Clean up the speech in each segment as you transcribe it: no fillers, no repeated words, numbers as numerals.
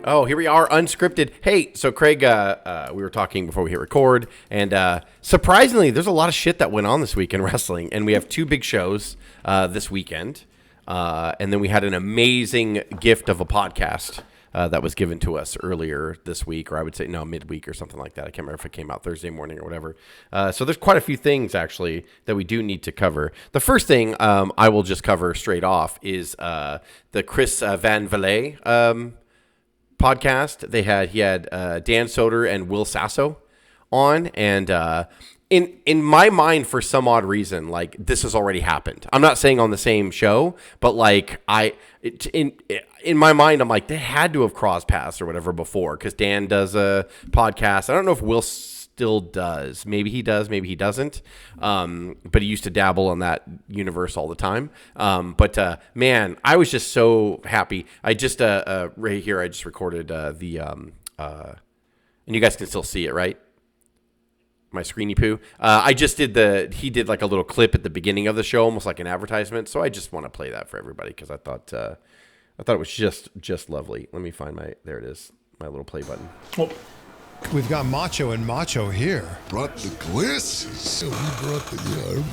Oh, here we are, Unscripted. Hey, so Craig, we were talking before we hit record, and surprisingly, there's a lot of shit that went on this week in wrestling, and we have two big shows this weekend, and then we had an amazing gift of a podcast that was given to us earlier this week, or I would say, midweek or something like that. I can't remember if it came out Thursday morning or whatever. So there's quite a few things, actually, that we do need to cover. The first thing I will just cover straight off is the Chris Van Vilet podcast. He had Dan Soder and Will Sasso on, and in my mind, for some odd reason, like, this has already happened. I'm not saying on the same show, but like in my mind, I'm like, they had to have crossed paths or whatever before, because Dan does a podcast. I don't know if Will still does. Maybe he does, maybe he doesn't. But he used to dabble in that universe all the time. But man, I was just so happy. I just right here, I just recorded and you guys can still see it, right? My screeny poo. I just he did like a little clip at the beginning of the show, almost like an advertisement. So I just want to play that for everybody, because I thought it was just lovely. Let me find there it is, my little play button. Oh. We've got Macho and Macho here. Brought the glasses. We brought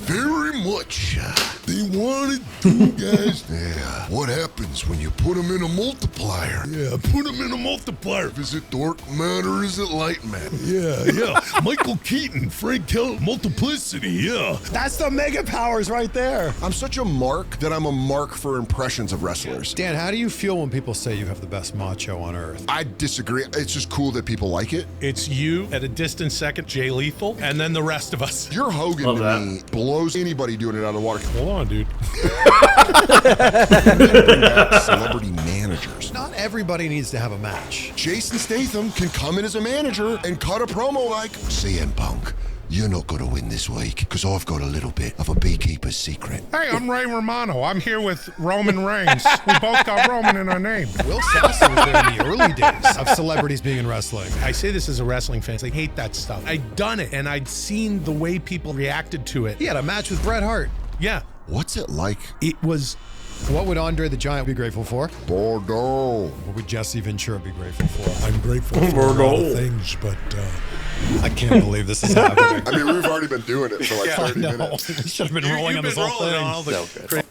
very much. They wanted two guys. Yeah. What happens when you put them in a multiplier? Yeah, put them in a multiplier. Is it dork man or is it light man? Yeah. Michael Keaton, Frank Kelly, multiplicity, yeah. That's the mega powers right there. I'm such a mark that I'm a mark for impressions of wrestlers. Dan, how do you feel when people say you have the best macho on earth? I disagree. It's just cool that people like it. It's you at a distant second, Jay Lethal, and then the rest of us. Your Hogan to me blows anybody doing it out of the water. Hold on, dude. Bring back celebrity managers. Not everybody needs to have a match. Jason Statham can come in as a manager and cut a promo like, CM Punk, you're not going to win this week because I've got a little bit of a beekeeper's secret. Hey, I'm Ray Romano. I'm here with Roman Reigns. We both got Roman in our name. Will Sasso was there in the early days of celebrities being in wrestling. I say this as a wrestling fan. They hate that stuff. I'd done it, and I'd seen the way people reacted to it. He had a match with Bret Hart. Yeah. What's it like? It was... What would Andre the Giant be grateful for? Bordeaux. What would Jesse Ventura be grateful for? I'm grateful for a lot of things, but... I can't believe this is happening. I mean, we've already been doing it for like 30 minutes. We should have been rolling on this whole thing. So good.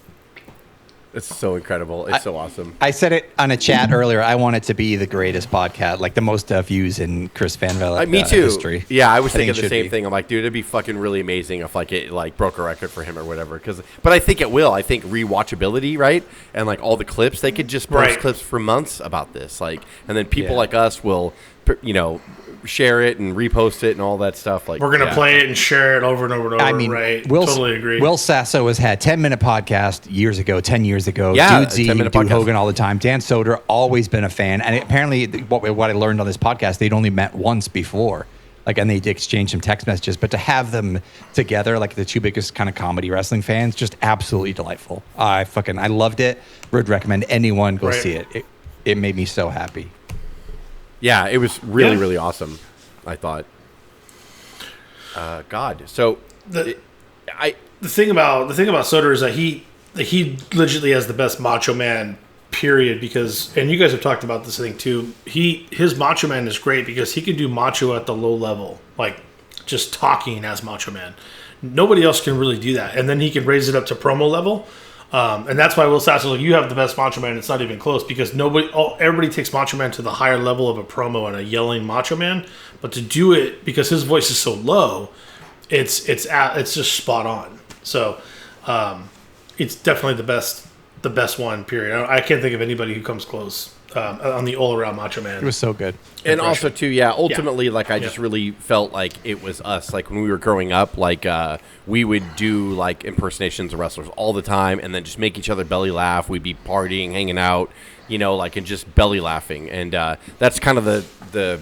It's so incredible. It's so awesome. I said it on a chat earlier. I want it to be the greatest podcast, like the most views in Chris Van Vilet me too. history. Yeah, I was thinking the same be. thing. I'm like, dude, it'd be fucking really amazing if like it like broke a record for him or whatever. But I think it will. I think rewatchability, right? And like all the clips, they could just post clips for months about this. Like, and then people like us will, share it and repost it and all that stuff. Like, we're gonna play it and share it over and over and over. I mean, right? Totally agree. Will Sasso has had 10-minute podcast 10 years ago. Yeah, Dude Z, do Hogan all the time. Dan Soder, always been a fan. And apparently, what I learned on this podcast, they'd only met once before. And they exchanged some text messages. But to have them together, like the two biggest kind of comedy wrestling fans, just absolutely delightful. I loved it. Would recommend anyone go see it. It made me so happy. Yeah, it was really, really awesome, I thought. So the thing about Soder is that he legitimately has the best Macho Man, period, because, and you guys have talked about this thing too, his Macho Man is great because he can do macho at the low level, like just talking as Macho Man. Nobody else can really do that. And then he can raise it up to promo level. And that's why Will Sasso, you have the best Macho Man. It's not even close because everybody takes Macho Man to the higher level of a promo and a yelling Macho Man. But to do it, because his voice is so low, it's just spot on. So it's definitely the best one. Period. I can't think of anybody who comes close on the all around Macho Man. It was so good. And also too, ultimately, I just really felt like it was us. Like when we were growing up, we would do like impersonations of wrestlers all the time, and then just make each other belly laugh. We'd be partying, hanging out, and just belly laughing. And that's kind of the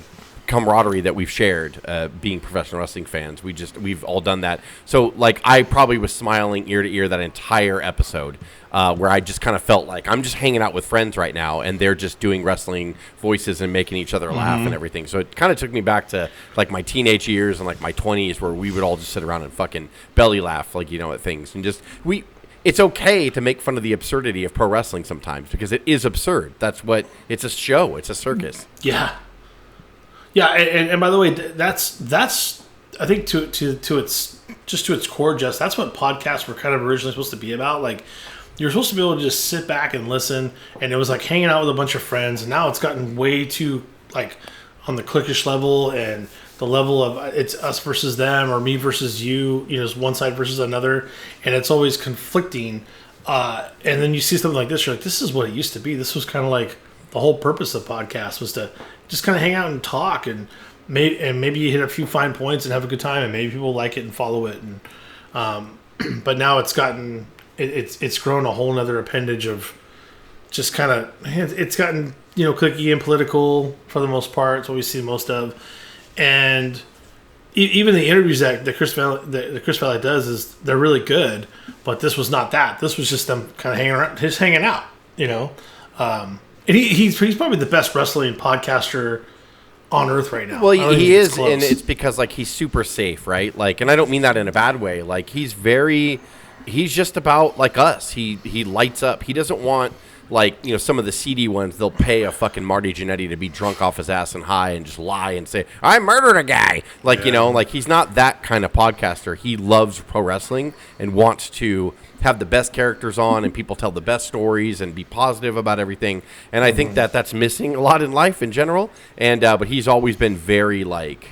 camaraderie that we've shared, being professional wrestling fans. We've all done that. So I probably was smiling ear to ear that entire episode, where I just kind of felt like I'm just hanging out with friends right now, and they're just doing wrestling voices and making each other laugh and everything. So it kind of took me back to my teenage years and my 20s, where we would all just sit around and fucking belly laugh at things, and just it's okay to make fun of the absurdity of pro wrestling sometimes because it is absurd. That's what it's a show. It's a circus. Yeah. Yeah, and by the way, that's I think to its core, just that's what podcasts were kind of originally supposed to be about. Like, you're supposed to be able to just sit back and listen, and it was like hanging out with a bunch of friends. And now it's gotten way too like on the cliquish level and the level of it's us versus them or me versus you. You know, it's one side versus another, and it's always conflicting. And then you see something like this, you're like, this is what it used to be. This was kind of like the whole purpose of podcasts was to just kind of hang out and talk, and maybe you hit a few fine points and have a good time, and maybe people like it and follow it. And but now it's gotten it's grown a whole nother appendage of just kind of it's gotten cliquey and political for the most part. It's what we see most of, and even the interviews that Chris Vilet does is they're really good. But this was not that. This was just them kind of hanging around, just hanging out, And he's probably the best wrestling podcaster on earth right now. Well, he is, and it's because like he's super safe, right? Like, and I don't mean that in a bad way. Like, he's just about like us. He lights up. He doesn't want like some of the seedy ones. They'll pay a fucking Marty Jannetty to be drunk off his ass and high and just lie and say I murdered a guy. Like like he's not that kind of podcaster. He loves pro wrestling and wants to have the best characters on and people tell the best stories and be positive about everything. And I think that's missing a lot in life in general. And but he's always been very like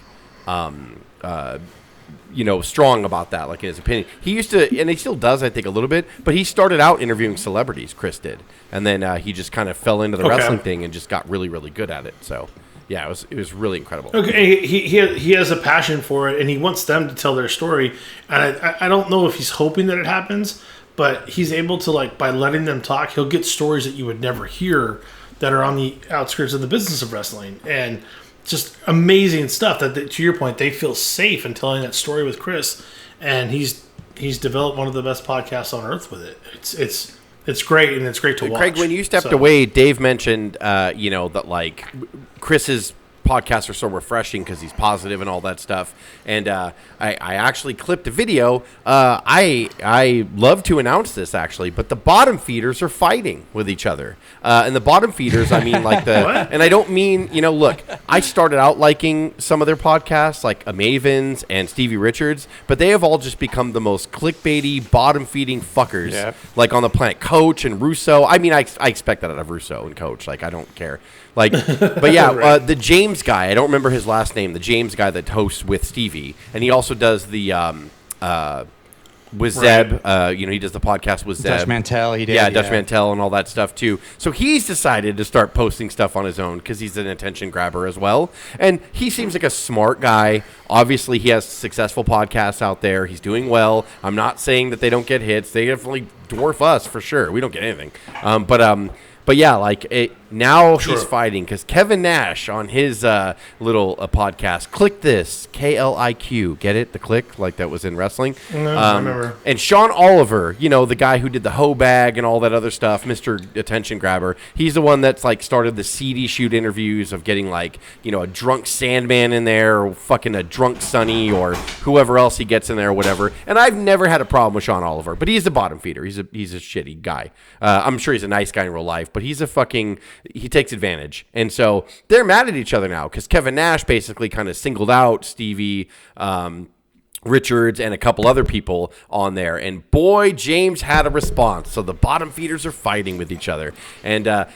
strong about that, like in his opinion. He used to, and he still does, I think, a little bit, but he started out interviewing celebrities, Chris did. And then he just kind of fell into the wrestling thing and just got really, really good at it. So, yeah, it was really incredible. Okay, he has a passion for it, and he wants them to tell their story. And I don't know if he's hoping that it happens, but he's able to, like, by letting them talk, he'll get stories that you would never hear that are on the outskirts of the business of wrestling. And just amazing stuff that, to your point, they feel safe in telling that story with Chris, and he's developed one of the best podcasts on earth with it. It's great, and it's great to watch. Craig, when you stepped away, Dave mentioned that like Chris's podcasts are so refreshing because he's positive and all that stuff. And I actually clipped a video. I love to announce this actually, but the bottom feeders are fighting with each other. And the bottom feeders, I mean like the, and I don't mean, look, I started out liking some of their podcasts like Mavens and Stevie Richards, but they have all just become the most clickbaity, bottom feeding fuckers like on the planet. Coach and Russo. I mean, I expect that out of Russo and Coach. Like, I don't care. Like, but yeah, right. The James guy, I don't remember his last name, the James guy that hosts with Stevie, and he also does the with Zeb, he does the podcast with Zeb. Dutch Mantel, he did. Yeah, Dutch Mantel and all that stuff too. So he's decided to start posting stuff on his own because he's an attention grabber as well. And he seems like a smart guy. Obviously, he has successful podcasts out there. He's doing well. I'm not saying that they don't get hits. They definitely dwarf us for sure. We don't get anything. But yeah, like now he's fighting because Kevin Nash on his little podcast, Click This, KLIQ, get it? The click, like that was in wrestling. No, I remember. And Sean Oliver, the guy who did the hoe bag and all that other stuff, Mr. Attention Grabber. He's the one that's like started the CD shoot interviews of getting like, a drunk Sandman in there or fucking a drunk Sonny or whoever else he gets in there or whatever. And I've never had a problem with Sean Oliver, but he's a bottom feeder. He's a shitty guy. I'm sure he's a nice guy in real life, but he takes advantage. And so they're mad at each other now because Kevin Nash basically kind of singled out Stevie Richards and a couple other people on there. And boy, James had a response. So the bottom feeders are fighting with each other. And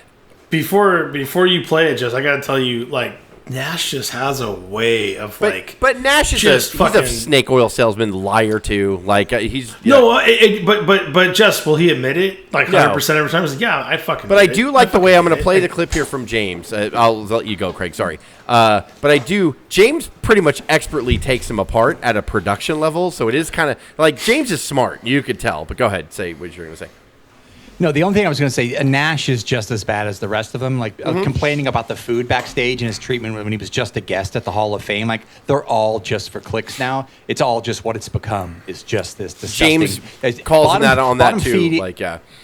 before you play it, Jess, I got to tell you, like, Nash just has a way of but Nash is he's a snake oil salesman, liar too. Like he's but Jess, will he admit it? Like 100% every time. He's like, yeah, I fucking. But I do like the way I'm going to play the clip here from James. I'll let you go, Craig. Sorry, but I do. James pretty much expertly takes him apart at a production level, so it is kind of like James is smart. You could tell. But go ahead, say what you're going to say. No, the only thing I was going to say, Nash is just as bad as the rest of them. Like complaining about the food backstage and his treatment when he was just a guest at the Hall of Fame. Like they're all just for clicks now. It's all just what it's become. It's just this disgusting. James calls him that on that too.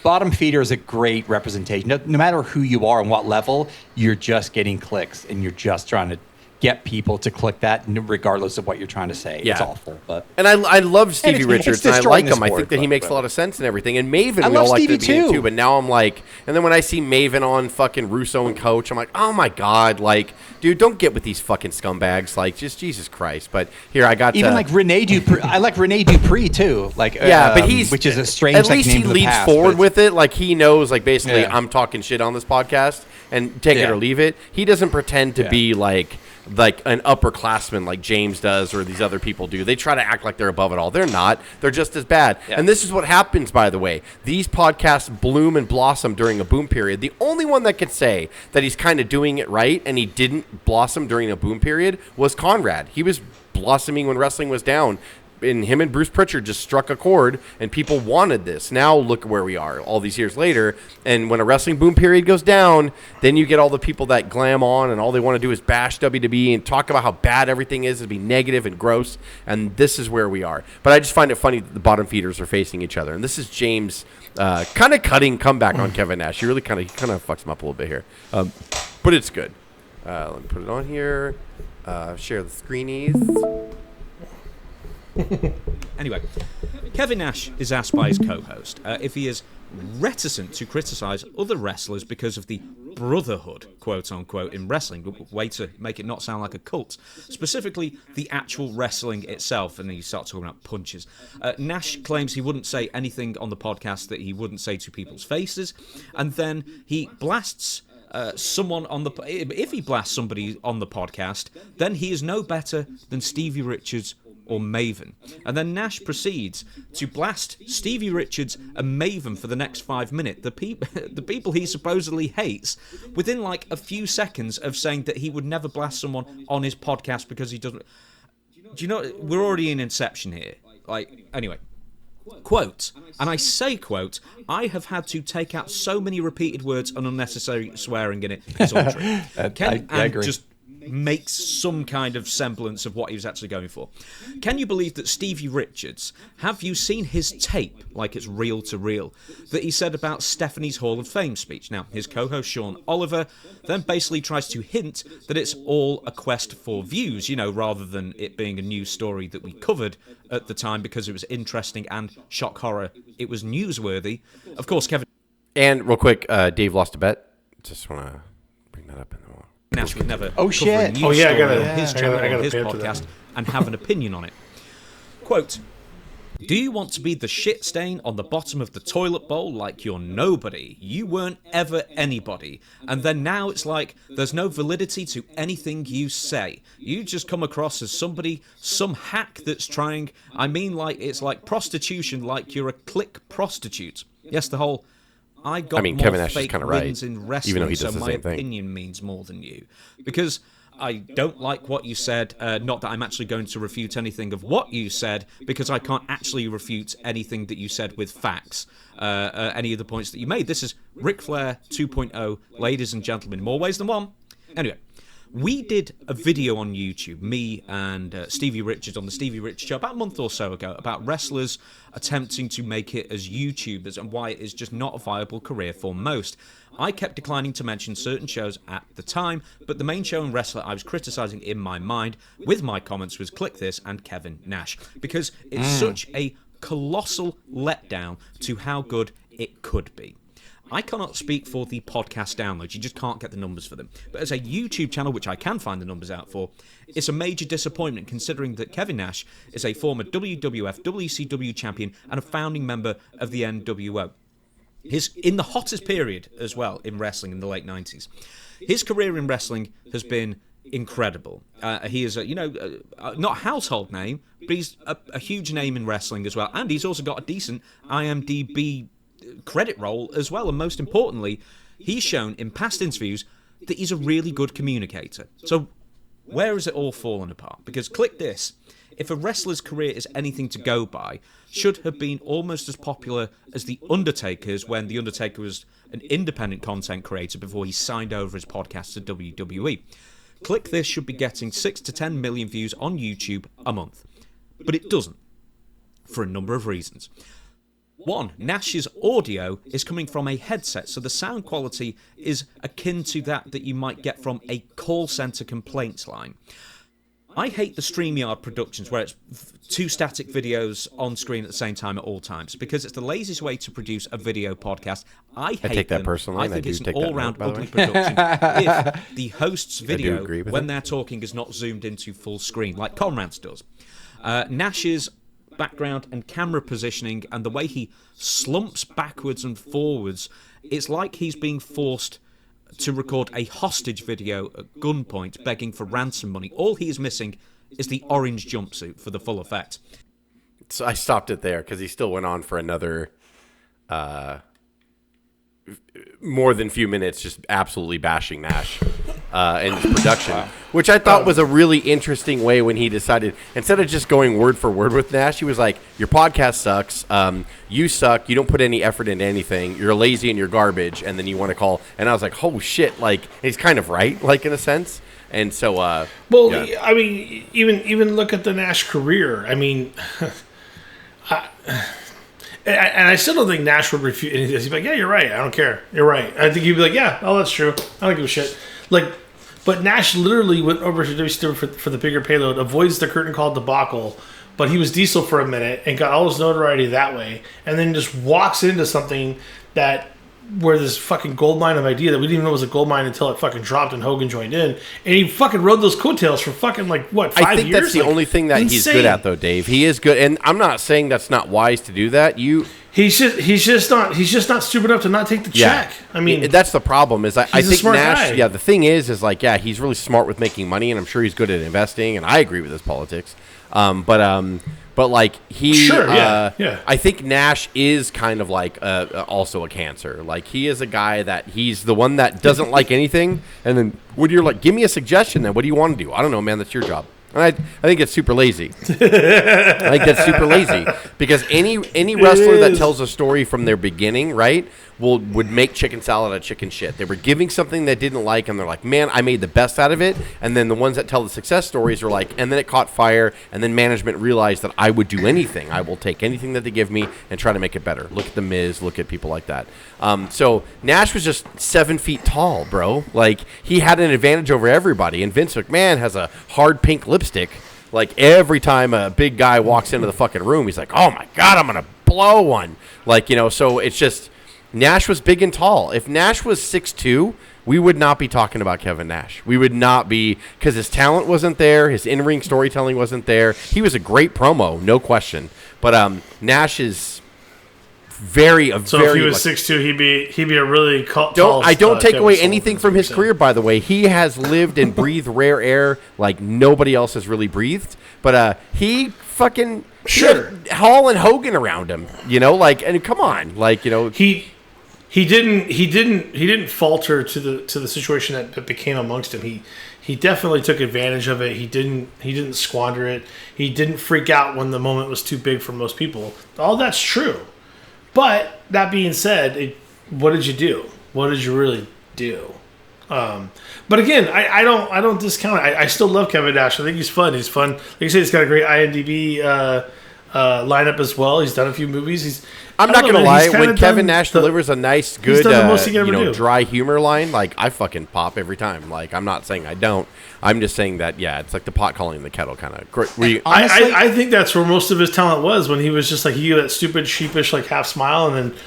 Bottom feeder is a great representation. No matter who you are and what level, you're just getting clicks and you're just trying to get people to click that regardless of what you're trying to say. Yeah. It's awful, but And I love Stevie it's Richards, and I destroying like the him. I sport, think that he but makes a lot whatever. of sense and everything. And Maven, I we love all like Stevie to be in too. too. But now I'm like, and then when I see Maven on fucking Russo and Coach, I'm like, oh my god, like, dude, don't get with these fucking scumbags. Like, just Jesus Christ. But here I got even like Rene Dupree. I like Rene Dupree too. Like yeah, but he's which is a strange. At least name he to the leads past, forward but with it. Like he knows, like basically, Yeah. I'm talking shit on this podcast, and take it Yeah. or leave it. He doesn't pretend to Yeah. be like an upperclassman like James does or these other people do. They try to act like they're above it all. They're not. They're just as bad. Yeah. And this is what happens, by the way. These podcasts bloom and blossom during a boom period. The only one that could say that he's kind of doing it right and he didn't blossom during a boom period was Conrad. He was blossoming when wrestling was down. And him and Bruce Pritchard just struck a chord, and people wanted this. Now look where we are all these years later. And when a wrestling boom period goes down, then you get all the people that glam on, and all they want to do is bash WWE and talk about how bad everything is and be negative and gross. And this is where we are. But I just find it funny that the bottom feeders are facing each other. And this is James kind of cutting comeback on Kevin Nash. He really kind of fucks him up a little bit here, but it's good. Let me put it on here. Share the screenies. Anyway, Kevin Nash is asked by his co-host if he is reticent to criticise other wrestlers because of the brotherhood, quote-unquote, in wrestling. Way to make it not sound like a cult. Specifically, the actual wrestling itself, and then you start talking about punches. Nash claims he wouldn't say anything on the podcast that he wouldn't say to people's faces, and then he blasts someone on the... If he blasts somebody on the podcast, then he is no better than Stevie Richards or Maven. And then Nash proceeds to blast Stevie Richards and Maven for the next 5 minutes, the people he supposedly hates, within like a few seconds of saying that he would never blast someone on his podcast because he doesn't... Do you know, we're already in Inception here. Like, anyway... Quote, and I say quote, I have had to take out so many repeated words and unnecessary swearing in it. It's untrue. I agree. Just makes some kind of semblance of what he was actually going for. Can you believe that Stevie Richards, have you seen his tape, like it's reel to reel, that he said about Stephanie's Hall of Fame speech? Now, his co-host Sean Oliver then basically tries to hint that it's all a quest for views, you know, rather than it being a news story that we covered at the time because it was interesting and, shock horror, it was newsworthy. Of course, Kevin... And real quick, Dave lost a bet. Just want to bring that up in the moment. Nash would never Oh, cover shit. a news Oh, yeah, I story gotta- on his I channel, gotta on his pay up to podcast, that. and have an opinion on it. Quote, do you want to be the shit stain on the bottom of the toilet bowl like you're nobody? You weren't ever anybody. And then now it's like there's no validity to anything you say. You just come across as somebody, some hack that's trying... I mean, like, it's like prostitution, like you're a click prostitute. Yes, the whole... I got more Kevin Nash is fake kinda right, wins in wrestling, even though he so does the my same thing. opinion means more than you. Because I don't like what you said, not that I'm actually going to refute anything of what you said, because I can't actually refute anything that you said with facts, any of the points that you made. This is Ric Flair 2.0, ladies and gentlemen, more ways than one. Anyway, we did a video on YouTube, me and Stevie Richards on the Stevie Richards Show about a month or so ago, about wrestlers attempting to make it as YouTubers and why it is just not a viable career for most. I kept declining to mention certain shows at the time, but the main show and wrestler I was criticising in my mind with my comments was Click This and Kevin Nash, because it's such a colossal letdown to how good it could be. I cannot speak for the podcast downloads. You just can't get the numbers for them. But as a YouTube channel, which I can find the numbers out for, it's a major disappointment considering that Kevin Nash is a former WWF, WCW champion and a founding member of the NWO. In the hottest period as well in wrestling in the late 90s. His career in wrestling has been incredible. He is not a household name, but he's a huge name in wrestling as well. And he's also got a decent IMDb credit roll as well, and most importantly, he's shown in past interviews that he's a really good communicator. So where has it all fallen apart? Because Click This, if a wrestler's career is anything to go by, should have been almost as popular as The Undertaker's when The Undertaker was an independent content creator before he signed over his podcast to WWE. Click This should be getting 6 to 10 million views on YouTube a month. But it doesn't, for a number of reasons. One, Nash's audio is coming from a headset, so the sound quality is akin to that you might get from a call center complaints line. I hate the StreamYard productions where it's two static videos on screen at the same time at all times, because it's the laziest way to produce a video podcast. I hate take that them. personally. I think it's do an take that all-round note, by the ugly way. production if the host's video, agree with when it. they're talking, is not zoomed into full screen, like Conrad's does. Nash's background and camera positioning and the way he slumps backwards and forwards, it's like he's being forced to record a hostage video at gunpoint begging for ransom money. All he is missing is the orange jumpsuit for the full effect. So I stopped it there because he still went on for another more than few minutes, just absolutely bashing Nash and his production, which I thought was a really interesting way when he decided, instead of just going word for word with Nash, he was like, your podcast sucks, you suck, you don't put any effort into anything, you're lazy and you're garbage, and then you want to call, and I was like, oh shit, like, he's kind of right, like, in a sense. And so, well, yeah. I mean, even look at the Nash career. I mean, and I still don't think Nash would refute any of this. He'd be like, yeah, you're right. I don't care. You're right. I think he'd be like, yeah, oh, that's true. I don't give a shit. Like, but Nash literally went over to WCW for the bigger payload, avoids the curtain call debacle, but he was Diesel for a minute and got all his notoriety that way, and then just walks into something where this fucking gold mine of idea that we didn't even know was a gold mine until it fucking dropped and Hogan joined in, and he fucking rode those coattails for fucking 5 years. I think that's the only thing that he's good at, though, Dave. He is good, and I'm not saying that's not wise to do that. He's just not stupid enough to not take the check. I mean, that's the problem. Is I he's a think smart Nash. guy. Yeah, the thing is like, yeah, he's really smart with making money, and I'm sure he's good at investing, and I agree with his politics. But like I think Nash is kind of like also a cancer. Like, he is a guy that he's the one that doesn't like anything, and then when you're like, give me a suggestion, then what do you want to do? I don't know, man. That's your job. And I think it's super lazy. I think that's super lazy because any wrestler that tells a story from their beginning, right, would make chicken salad out of chicken shit. They were giving something they didn't like, and they're like, man, I made the best out of it. And then the ones that tell the success stories are like, and then it caught fire, and then management realized that I would do anything. I will take anything that they give me and try to make it better. Look at The Miz, look at people like that. So Nash was just 7 feet tall, bro. Like, he had an advantage over everybody, and Vince McMahon has a hard pink lipstick. Like, every time a big guy walks into the fucking room, he's like, oh my God, I'm going to blow one. Like, so it's just, Nash was big and tall. If Nash was 6'2", we would not be talking about Kevin Nash. We would not be, because his talent wasn't there, his in-ring storytelling wasn't there. He was a great promo, no question. But Nash is So if he was 6'2", he'd be a really tall. I don't take away Kevin anything Sullivan, from his career, by the way. He has lived and breathed rare air like nobody else has really breathed. But he fucking had Hall and Hogan around him, and come on, He didn't falter to the situation that became amongst him. He definitely took advantage of it. He didn't squander it. He didn't freak out when the moment was too big for most people. All that's true. But that being said, what did you do? What did you really do? But again, I don't discount it. I still love Kevin Nash. I think he's fun. He's fun. Like you said, he's got a great IMDb lineup as well. He's done a few movies. I'm not going to lie. When Kevin Nash delivers a nice, good, dry humor line, like, I fucking pop every time. Like, I'm not saying I don't. I'm just saying that, yeah, it's like the pot calling the kettle kind of. I think that's where most of his talent was, when he was just like, he had that stupid, sheepish, like, half smile, and then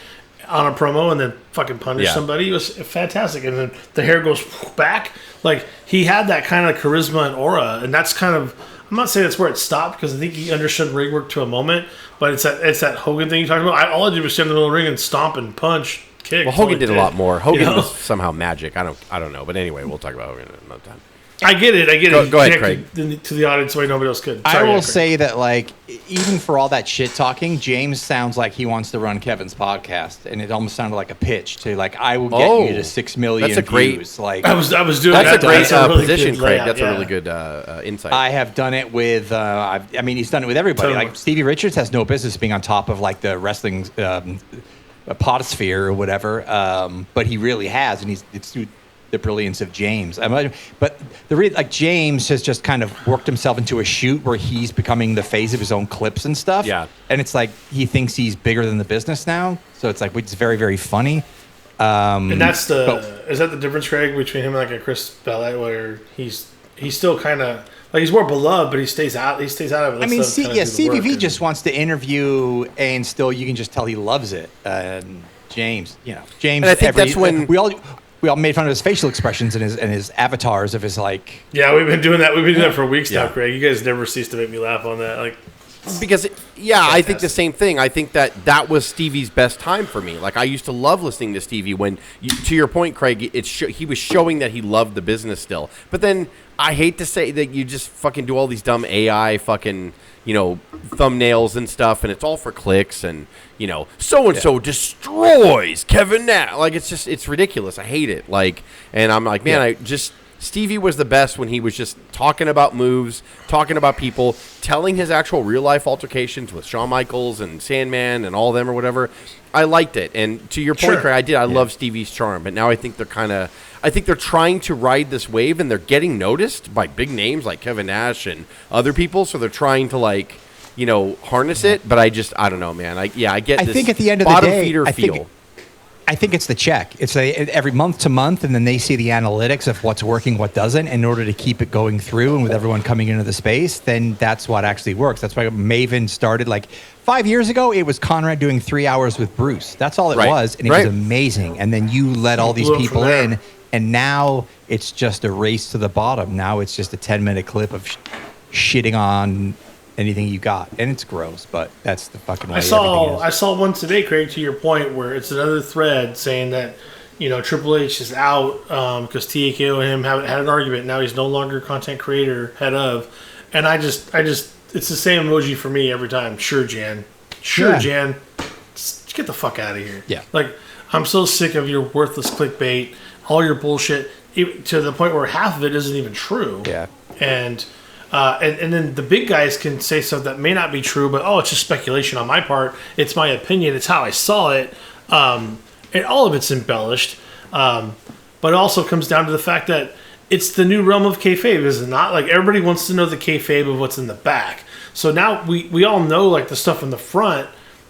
on a promo, and then fucking punish somebody. It was fantastic. And then the hair goes back. Like, he had that kind of charisma and aura, and that's kind of, I'm not saying that's where it stopped, because I think he understood ring work to a moment, but it's that Hogan thing you talked about. All I did was stand in the middle of the ring and stomp and punch, kick. Well, Hogan did a lot more. Hogan was somehow magic. I don't know. But anyway, we'll talk about Hogan another time. I get it. Go ahead, Craig. To the audience the way nobody else could. I will say that, like, even for all that shit talking, James sounds like he wants to run Kevin's podcast, and it almost sounded like a pitch to, like, I will get you to 6 million that's a great, views. Like, I was doing that's that. A great really position, Craig. layout, that's a really good insight. I have done it with, he's done it with everybody. Totally. Like, Stevie Richards has no business being on top of, like, the wrestling potosphere or whatever, but he really has, and the brilliance of James. But like James has just kind of worked himself into a shoot where he's becoming the face of his own clips and stuff. Yeah. And it's like he thinks he's bigger than the business now. So it's like it's very, very funny. And that's is that the difference, Craig, between him and like a Chris Vilet, where he's still kind of like he's more beloved, but he stays out. He stays out of it. I mean, CVV just wants to interview, and still you can just tell he loves it. James, James. And I think that's when we all made fun of his facial expressions and his avatars of his like. Yeah, we've been doing that. We've been doing that for weeks now, Craig. You guys never cease to make me laugh on that. Like, because I think the same thing. I think that was Stevie's best time for me. Like I used to love listening to Stevie when, to your point, Craig, he was showing that he loved the business still. But then I hate to say that you just fucking do all these dumb AI fucking thumbnails and stuff, and it's all for clicks, and so and so destroys Kevin Nash. Like it's ridiculous. I hate it. Like, and I'm like, man, Stevie was the best when he was just talking about moves, talking about people, telling his actual real life altercations with Shawn Michaels and Sandman and all of them or whatever. I liked it. And to your point, Craig, I love Stevie's charm, but now I think they're trying to ride this wave, and they're getting noticed by big names like Kevin Nash and other people. So they're trying to harness it. But I don't know, man. I get. I this think at the end of the bottom day, feeder feel. I think it's the check. It's every month to month, and then they see the analytics of what's working, what doesn't, in order to keep it going through. And with everyone coming into the space, then that's what actually works. That's why Maven started 5 years ago. It was Conrad doing 3 hours with Bruce. That's all it was, and it was amazing. And then you let all these people in, and now it's just a race to the bottom. Now it's just a 10-minute clip of shitting on anything you got, and it's gross, but that's the fucking way. I saw one today, Craig, to your point, where it's another thread saying that Triple H is out because TKO and him had an argument. Now he's no longer content creator, head of, and I just it's the same emoji for me every time. Sure, Jan, just get the fuck out of here. Yeah, like I'm so sick of your worthless clickbait, all your bullshit, to the point where half of it isn't even true. Yeah, and then the big guys can say stuff that may not be true, but it's just speculation on my part. It's my opinion. It's how I saw it. And all of it's embellished. But it also comes down to the fact that it's the new realm of kayfabe, is it not? Like, everybody wants to know the kayfabe of what's in the back. So now we all know, like, the stuff in the front.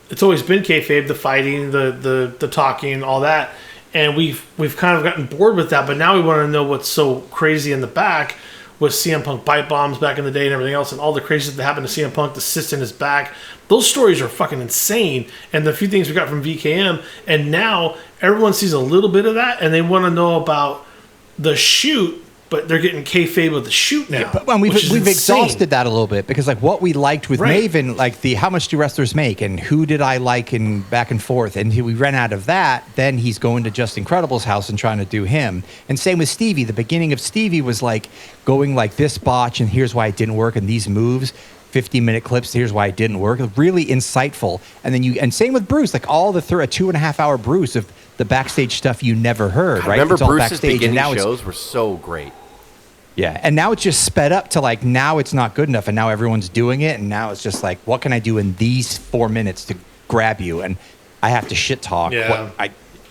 It's always been kayfabe, the fighting, the talking, all that. And we've kind of gotten bored with that. But now we want to know what's so crazy in the back, with CM Punk bite bombs back in the day and everything else, and all the crazy that happened to CM Punk, the cyst in his back. Those stories are fucking insane. And the few things we got from VKM, and now everyone sees a little bit of that, and they want to know about the shoot, but they're getting kayfabe with the shoot now. Yeah, but we've exhausted that a little bit, because what we liked with Maven, the how much do wrestlers make, and who did I like, and back and forth, and we ran out of that. Then he's going to Just Incredible's house and trying to do him. And same with Stevie. The beginning of Stevie was going this botch, and here's why it didn't work, and these moves. 50-minute clips. Here's why it didn't work. Really insightful. And then same with Bruce. All the 2.5-hour Bruce of the backstage stuff you never heard. I right? remember it's all Bruce's backstage, beginning and now shows were so great. Yeah, and now it's just sped up to now it's not good enough, and now everyone's doing it, and now it's just what can I do in these 4 minutes to grab you? And I have to shit talk. Yeah.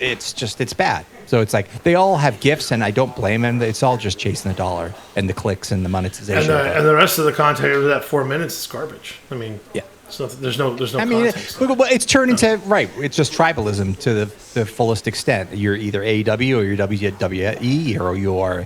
It's bad. So it's they all have gifts, and I don't blame them. It's all just chasing the dollar and the clicks and the monetization. And the rest of the content over that 4 minutes is garbage. I mean, yeah. So there's no context. It's turned into it's just tribalism to the fullest extent. You're either AEW or you're WWE, or you are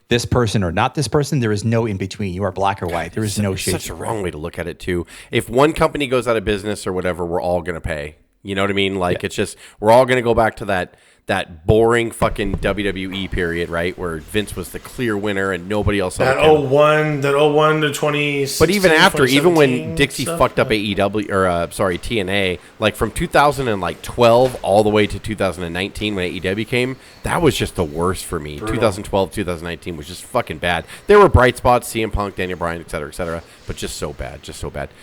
this person or not this person. There is no in between. You are black or white. There is no shade. Such a wrong way to look at it too. If one company goes out of business or whatever, we're all going to pay. You know what I mean? It's just, we're all going to go back to that boring fucking WWE period, right? Where Vince was the clear winner and nobody else. That 01 to 20. But even after, even when Dixie fucked up AEW TNA, from 2012 all the way to 2019 when AEW came, that was just the worst for me. Brutal. 2012, 2019 was just fucking bad. There were bright spots, CM Punk, Daniel Bryan, et cetera, but just so bad.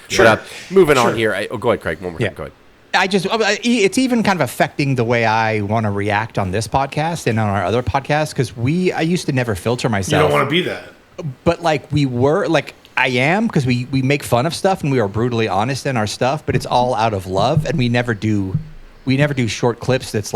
Sure. But moving on here. Go ahead, Craig. One more time. Go ahead. It's even kind of affecting the way I want to react on this podcast and on our other podcasts, because I used to never filter myself. You don't want to be that. But I am, because we make fun of stuff and we are brutally honest in our stuff, but it's all out of love, and we never do short clips that's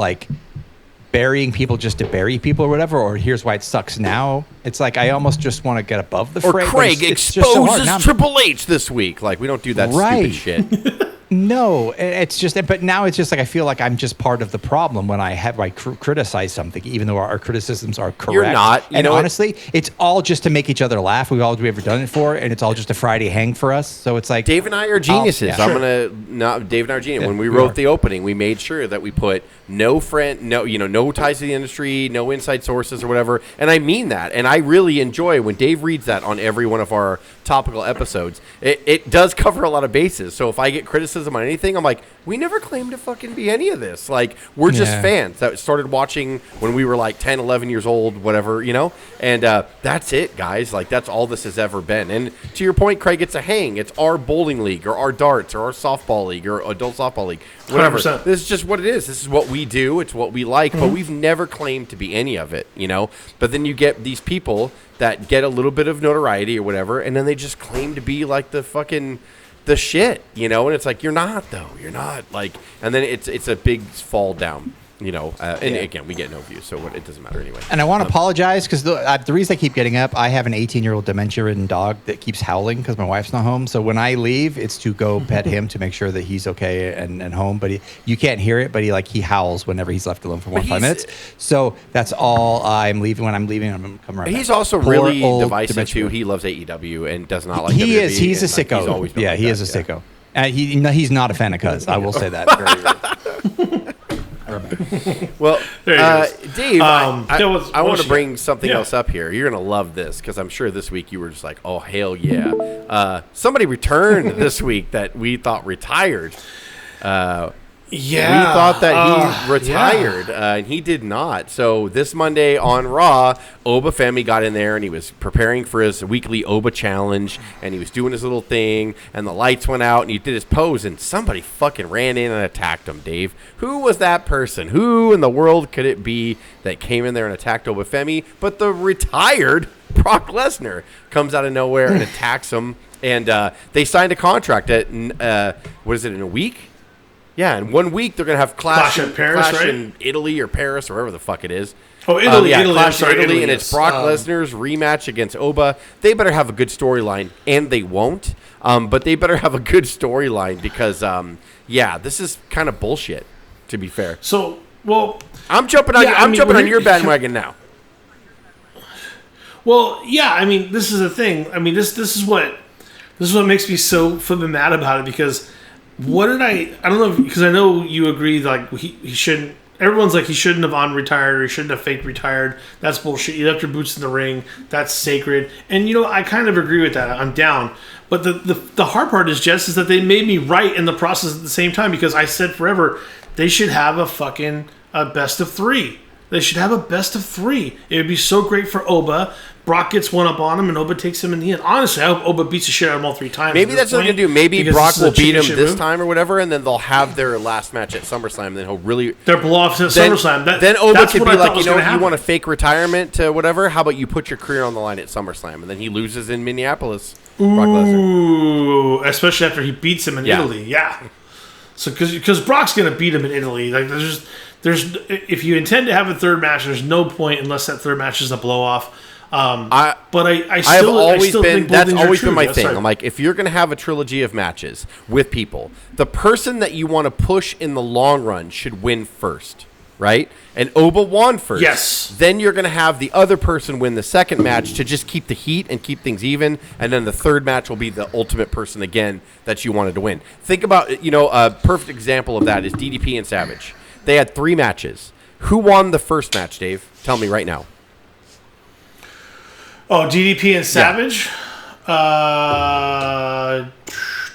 burying people just to bury people or whatever, or here's why it sucks now. It's like I almost just want to get above the Or fray. Craig it's just so hard. exposes Now I'm- Triple H this week. Like, we don't do that Right. stupid shit. No, it's just, but now it's just like I feel like I'm just part of the problem when I criticize something, even though our criticisms are correct. You're not. You and know what? honestly, it's all just to make each other laugh. We've ever done it for, and it's all just a Friday hang for us. So it's like Dave and I are geniuses. yeah. I'm gonna Dave and I are geniuses. Yeah, When we we wrote are. the opening, we made sure that we put no ties to the industry, no inside sources or whatever. And I mean that. And I really enjoy when Dave reads that on every one of our topical episodes. It does cover a lot of bases. So if I get criticism on anything, I'm like, we never claimed to fucking be any of this. Like, we're just Yeah. fans that started watching when we were like 10, 11 years old, whatever, And that's it, guys. Like, that's all this has ever been. And to your point, Craig, it's a hang. It's our bowling league or our darts or our softball league or adult softball league. Whatever. 100%. This is just what it is. This is what we do. It's what we like. But we've never claimed to be any of it, But then you get these people that get a little bit of notoriety or whatever, and then they just claim to be like the shit, And it's like, you're not, though. You're not. Like, and then it's a big fall down. And again, we get no views, so it doesn't matter anyway. And I want to apologize because the reason I keep getting up, I have an 18-year-old dementia-ridden dog that keeps howling because my wife's not home. So when I leave, it's to go pet him to make sure that he's okay and home. But you can't hear it, but he howls whenever he's left alone for more than 5 minutes. So that's all I'm leaving. When I'm leaving, I'm going to come right back. He's also Poor really old divisive, dementia. too. He loves AEW and does not like He WWE. is. He's a and, like, sicko. He's always been like he that, is a sicko. He's not a fan of Cuz. I will say that. Well, There he goes. Dave, I want to bring shit. something Yeah. else up here. You're going to love this because I'm sure this week you were just like, oh, hell yeah. Somebody returned this week that we thought retired. Yeah. We thought that he retired, Yeah. and he did not. So this Monday on Raw, O.W.P got in there, and he was preparing for his weekly O.W.P challenge, and he was doing his little thing, and the lights went out, and he did his pose, and somebody fucking ran in and attacked him, Dave. Who was that person? Who in the world could it be that came in there and attacked O.W.P? But the retired Brock Lesnar comes out of nowhere and attacks him, and they signed a contract at, in a week? Yeah, in 1 week they're gonna have clash in Paris, right? in Italy or Paris or wherever the fuck it is. Oh, Italy, Italy, Clash I'm sorry, in Italy, Italy, and yes. it's Brock Lesnar's rematch against O.W.P. They better have a good storyline, and they won't. But they better have a good storyline because, this is kind of bullshit. To be fair, So, well, I'm jumping on. I'm jumping on your bandwagon now. Well, yeah, I mean, this is the thing. I mean, this is what makes me so flipping mad about it because what did I don't know, because I know you agree, like, he shouldn't, everyone's like, he shouldn't have unretired or he shouldn't have fake retired. That's bullshit. You left your boots in the ring. That's sacred. And, I kind of agree with that. I'm down. But the hard part is, Jess, is that they made me right in the process at the same time because I said forever, they should have a fucking best of three. They should have a best of three. It would be so great for O.W.P. Brock gets one up on him, and O.W.P. takes him in the end. Honestly, I hope O.W.P. beats the shit out of him all 3 times. Maybe that's what they're gonna do. Maybe because Brock this is a will beat chicken him shit this move. time or whatever, and then they'll have their last match at SummerSlam. And then he'll really They're blow off to then, SummerSlam. Then O.W.P. That's could what be I thought like, was you gonna happen. want a fake retirement to whatever? How about you put your career on the line at SummerSlam, and then he loses in Minneapolis. Brock Lesnar. Ooh, especially after he beats him in Yeah. Italy. Yeah. So because Brock's gonna beat him in Italy. Like there's if you intend to have a third match, there's no point unless that third match is a blow off. I I've always been. think both That's things are always true. been my Yeah, thing. sorry. I'm like, if you're gonna have a trilogy of matches with people, the person that you want to push in the long run should win first, right? And O.W.P. won first. Yes. Then you're gonna have the other person win the second match to just keep the heat and keep things even, and then the third match will be the ultimate person again that you wanted to win. Think about, a perfect example of that is DDP and Savage. They had 3 matches. Who won the first match, Dave? Tell me right now. Oh, DDP and Savage.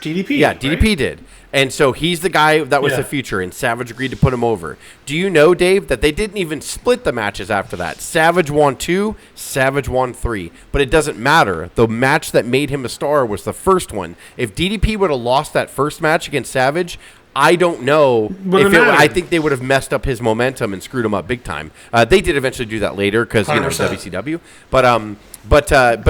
DDP. Yeah, DDP right? did. And so he's the guy that was Yeah. the future, and Savage agreed to put him over. Do you know, Dave, that they didn't even split the matches after that? Savage won 2, Savage won 3. But it doesn't matter. The match that made him a star was the first one. If DDP would have lost that first match against Savage, I don't know. I think they would have messed up his momentum and screwed him up big time. They did eventually do that later because 100%. WCW. But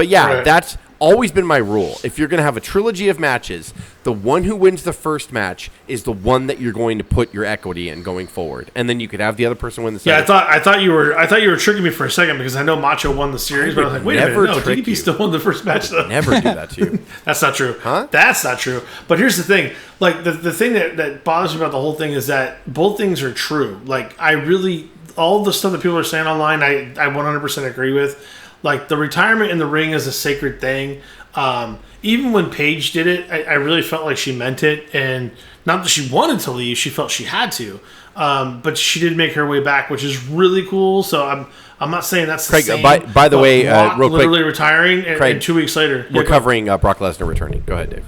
yeah, Right. that's always been my rule. If you're going to have a trilogy of matches, the one who wins the first match is the one that you're going to put your equity in going forward, and then you could have the other person win the second. Yeah, I thought you were tricking me for a second because I know Macho won the series, but I was like, wait a minute, no, DDP still won the first match though. Never do that to you. That's not true. Huh? That's not true. But here's the thing. Like, the thing that bothers me about the whole thing is that both things are true. Like, all the stuff that people are saying online, I 100% agree with. Like, the retirement in the ring is a sacred thing. Even when Paige did it, I really felt like she meant it. And not that she wanted to leave, she felt she had to. But she did make her way back, which is really cool. So I'm not saying that's the same. By the way, Brock real quick, literally retiring, and 2 weeks later, we're covering Brock Lesnar returning. Go ahead, Dave.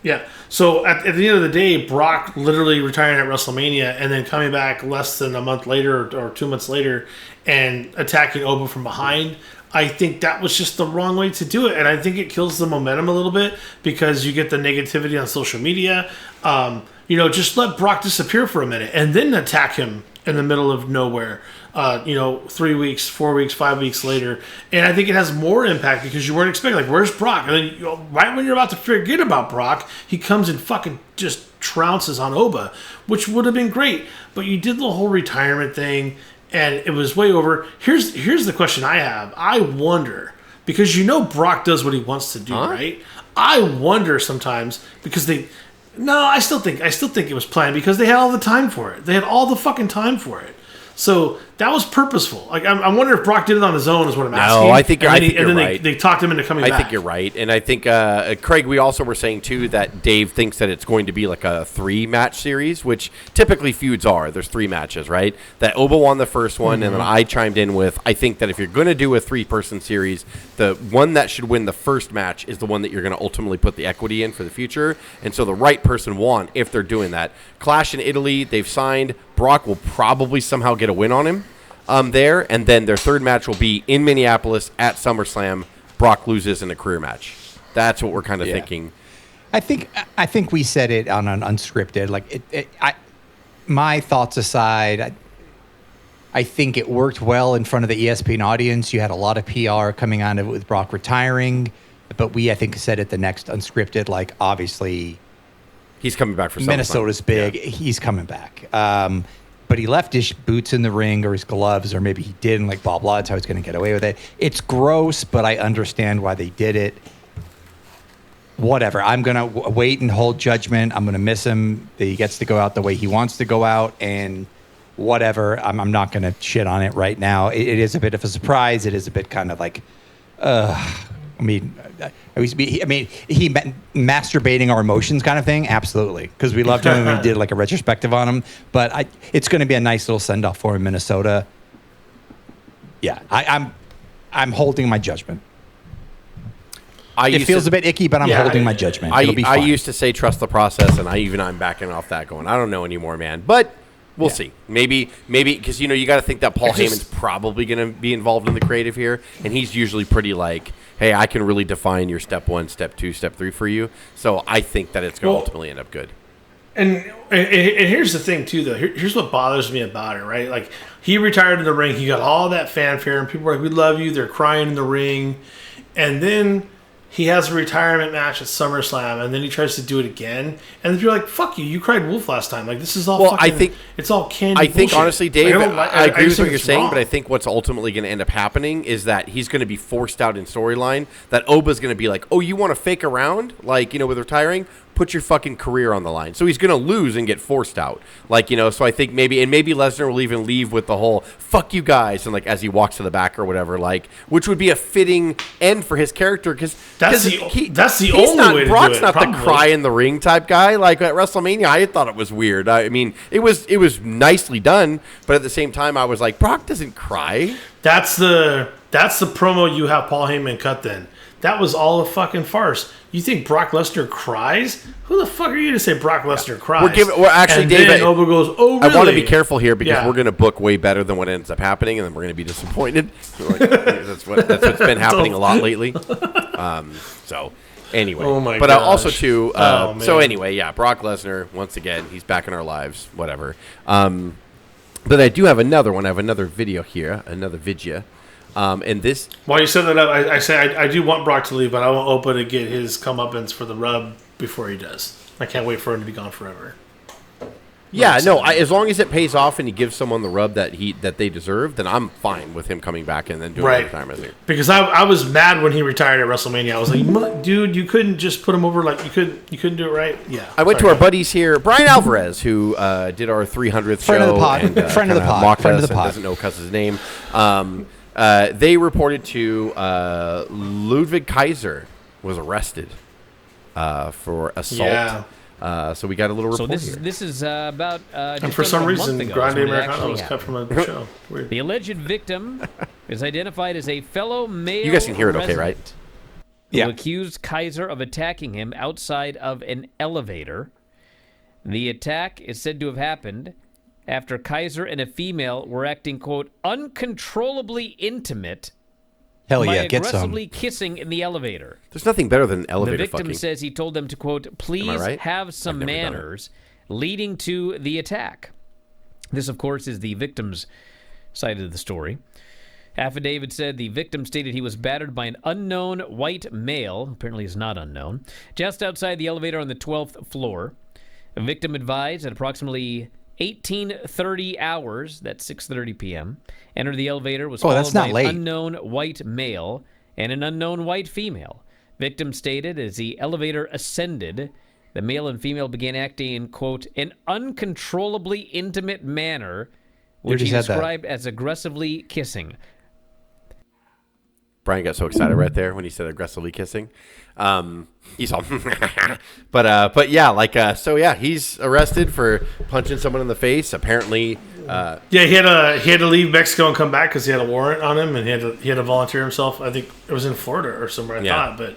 Yeah. So at the end of the day, Brock literally retiring at WrestleMania and then coming back less than a month later or 2 months later and attacking O.W.P from behind. I think that was just the wrong way to do it. And I think it kills the momentum a little bit because you get the negativity on social media. Just let Brock disappear for a minute and then attack him in the middle of nowhere. 3 weeks, 4 weeks, 5 weeks later. And I think it has more impact because you weren't expecting, like, where's Brock? And then right when you're about to forget about Brock, he comes and fucking just trounces on O.W.P, which would have been great. But you did the whole retirement thing, and it was way over. Here's the question I have. I wonder, because Brock does what he wants to do, right? I wonder sometimes because I still think it was planned because they had all the time for it. They had all the fucking time for it. So that was purposeful. Like, I wonder if Brock did it on his own is what I'm asking. No, I think you're right. They talked him into coming back. I think you're right. And I think, Craig, we also were saying, too, that Dave thinks that it's going to be like a 3-match series, which typically feuds are. There's 3 matches, right? That O.W.P won the first one, and then I chimed in with, I think that if you're going to do a 3-person series, the one that should win the first match is the one that you're going to ultimately put the equity in for the future. And so the right person won if they're doing that. Clash in Italy, they've signed. Brock will probably somehow get a win on him there, and then their third match will be in Minneapolis at SummerSlam. Brock loses in a career match. That's what we're kind of thinking. I think we said it on an Unscripted. Like, my thoughts aside, I think it worked well in front of the ESPN audience. You had a lot of PR coming on it with Brock retiring, but I think said it the next Unscripted. Like, obviously, he's coming back for SummerSlam. Minnesota's big. Yeah. He's coming back. But he left his boots in the ring or his gloves, or maybe he didn't, like blah, blah. That's how he's going to get away with it. It's gross, but I understand why they did it. Whatever. I'm going to wait and hold judgment. I'm going to miss him. He gets to go out the way he wants to go out, and whatever. I'm not going to shit on it right now. It is a bit of a surprise. It is a bit kind of like, he masturbating our emotions kind of thing. Absolutely. Because we loved him and we did like a retrospective on him. But it's going to be a nice little send off for him in Minnesota. Yeah, I'm holding my judgment. It feels a bit icky, but I'm holding my judgment. It'll be fine. I used to say trust the process, and I'm backing off that going, I don't know anymore, man. But we'll see. Maybe because, you got to think that Paul Heyman's probably going to be involved in the creative here, and he's usually pretty like, hey, I can really define your step 1, step 2, step 3 for you. So I think that it's going to ultimately end up good. And here's the thing, too, though. Here's what bothers me about it, right? Like, he retired in the ring. He got all that fanfare, and people were like, we love you. They're crying in the ring. And then he has a retirement match at SummerSlam, and then he tries to do it again. And then you're like, fuck you. You cried wolf last time. Like, this is all it's all candy I think, bullshit. Honestly, Dave, I agree with what you're saying, wrong. but I think what's ultimately going to end up happening is that he's going to be forced out in storyline, that O.W.P is going to be like, oh, you want to fake around? Like, with retiring? Put your fucking career on the line. So he's going to lose and get forced out. Like, so I think maybe Lesnar will even leave with the whole, fuck you guys, and like, as he walks to the back or whatever, like, which would be a fitting end for his character, because that's the only way to Brock's do it. Brock's not the cry in the ring type guy. Like, at WrestleMania, I thought it was weird. I mean, it was nicely done, but at the same time, I was like, Brock doesn't cry. That's the promo you have Paul Heyman cut then. That was all a fucking farce. You think Brock Lesnar cries? Who the fuck are you to say Brock Lesnar cries? We're actually, Dave, O.W.P goes, oh, really? I want to be careful here because we're going to book way better than what ends up happening, and then we're going to be disappointed. That's what's been happening a lot lately. So, anyway. Oh, my but gosh. Also, too, so anyway, yeah, Brock Lesnar, once again, he's back in our lives, whatever. But I do have another one. I have another video here, another vidya. And this, While you set that up, I say I do want Brock to leave, but I want Opa to get his comeuppance for the rub before he does. I can't wait for him to be gone forever. yeah, no, as long as it pays off and he gives someone the rub that they deserve, then I'm fine with him coming back and then doing Right. it time. I think. Because I was mad when he retired at WrestleMania. I was like, dude, you couldn't just put him over like you couldn't do it right. Yeah. I went to our buddies here, Brian Alvarez, who did our 300th Friend show. of the pod. And, Friend of the kinda pod. mocked Friend of us the and pod. doesn't know Cuss's name. They reported to Ludwig Kaiser was arrested for assault. Yeah. So we got a little So report this here. is this is about. And just for some under a month reason, ago Grande is when it Americano actually was cut happened. from a show. Weird. The alleged victim is identified as a fellow male. You guys can hear it, okay, right? resident Yeah. Who accused Kaiser of attacking him outside of an elevator. The attack is said to have happened after Kaiser and a female were acting, quote, uncontrollably intimate Hell by yeah, get some. aggressively kissing in the elevator. There's nothing better than The elevator victim fucking. says he told them to, quote, please right? have some I've never done it. manners, leading to the attack. This, of course, is the victim's side of the story. Affidavit said the victim stated he was battered by an unknown white male, apparently is not unknown, just outside the elevator on the 12th floor. The victim advised at approximately 18:30 hours, that's 6:30 p.m., entered the elevator, was followed that's by not an late. unknown white male and an unknown white female. Victim stated as the elevator ascended, the male and female began acting in, quote, an uncontrollably intimate manner, which he just said that. described as aggressively kissing. Brian got so excited right there when he said aggressively kissing. He's all, but yeah, so yeah, he's arrested for punching someone in the face. Apparently, Yeah, he had to leave Mexico and come back because he had a warrant on him, and he had to volunteer himself. I think it was in Florida or somewhere. I Yeah. thought, but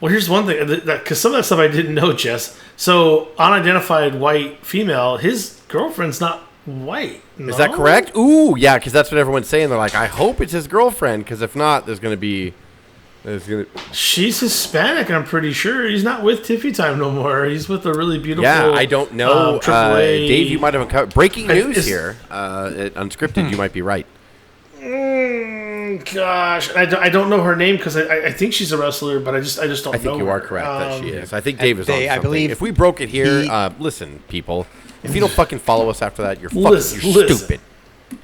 here's one thing because some of that stuff I didn't know, Jess. So unidentified white female, his girlfriend's not white. is that correct? Ooh, yeah, because that's what everyone's saying. They're like, I hope it's his girlfriend, because if not, there's gonna be. She's Hispanic, I'm pretty sure. He's not with Tiffy Time no more. He's with a really beautiful. Yeah, I don't know. AAA. Dave, you might have uncovered breaking news Is- here. At Unscripted, you might be right. Gosh, I don't know her name because I think she's a wrestler, but I just don't know. I think you her. are correct that she is. I think Dave is on I something. believe if we broke it here, he- listen, people. If you don't fucking follow us after that, you're fucking Listen. stupid.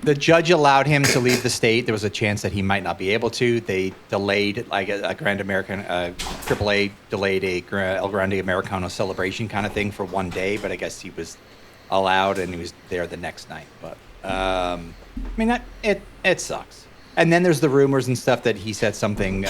The judge allowed him to leave the state. There was a chance that he might not be able to. They delayed, like a Grand American, AAA delayed El Grande Americano celebration kind of thing for one day, but I guess he was allowed and he was there the next night. But I mean, it sucks. And then there's the rumors and stuff that he said something.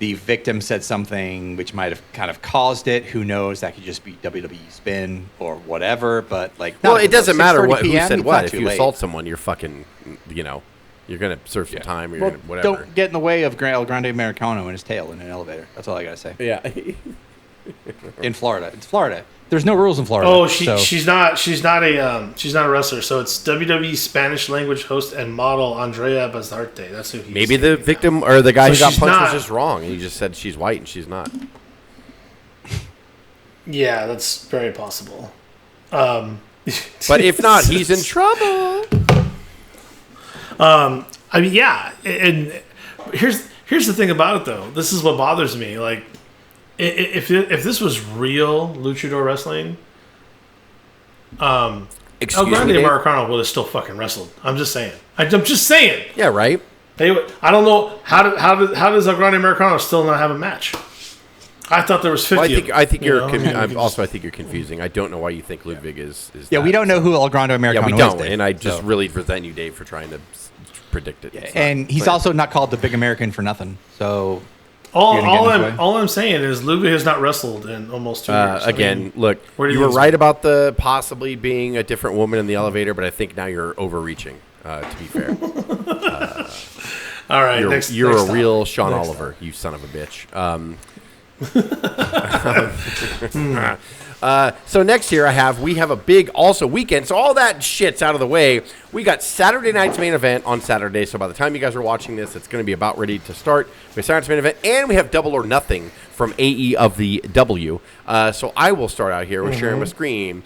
The victim said something which might have kind of caused it. Who knows? That could just be WWE spin or whatever. But Well, it doesn't matter 6:30 what who PM, said it's what. not If too you late. assault someone, you're fucking, you're gonna serve some time. Or you're Well, gonna whatever. don't get in the way of El Grande Americano and his tail in an elevator. That's all I gotta say. Yeah. In Florida, it's Florida. There's no rules in Florida. Oh, so- she's not a wrestler. So it's WWE Spanish language host and model Andrea Bazarte. That's who he's Maybe the saying. victim or the guy So who got she's punched not- was just wrong, and he just said she's white and she's not. Yeah, that's very possible. But if not, he's in trouble. I mean, yeah, and here's the thing about it though. This is what bothers me. Like, if this was real luchador wrestling, El Excuse Grande me, Dave? Americano would have still fucking wrestled. I'm just saying. I'm just saying. Yeah, right. They would, I don't know how does El Grande Americano still not have a match? I thought there was 50. Well, I think you're. of them, you know? I think you're confusing. I don't know why you think Ludwig is. yeah, we that. don't know who El Grande Yeah, Americano we is. don't, Dave, and I just so- really resent you, Dave, for trying to predict it. It's not- And he's but- also not called the Big American for nothing. So all You're gonna get in his way? I'm saying is Ludwig has not wrestled in almost 2 years. I again, mean, look, where do you you were think right it's- about the possibly being a different woman in the elevator, but I think now you're overreaching. To be fair, all right, you're, next a time. real Sean Next Oliver, you son of a bitch. So next year we have a big also weekend. So all that shit's out of the way. We got Saturday night's main event on Saturday. So by the time you guys are watching this, it's going to be about ready to start. We have Saturday's main event, and we have Double or Nothing from AE of the W. So I will start out here with sharing my screen.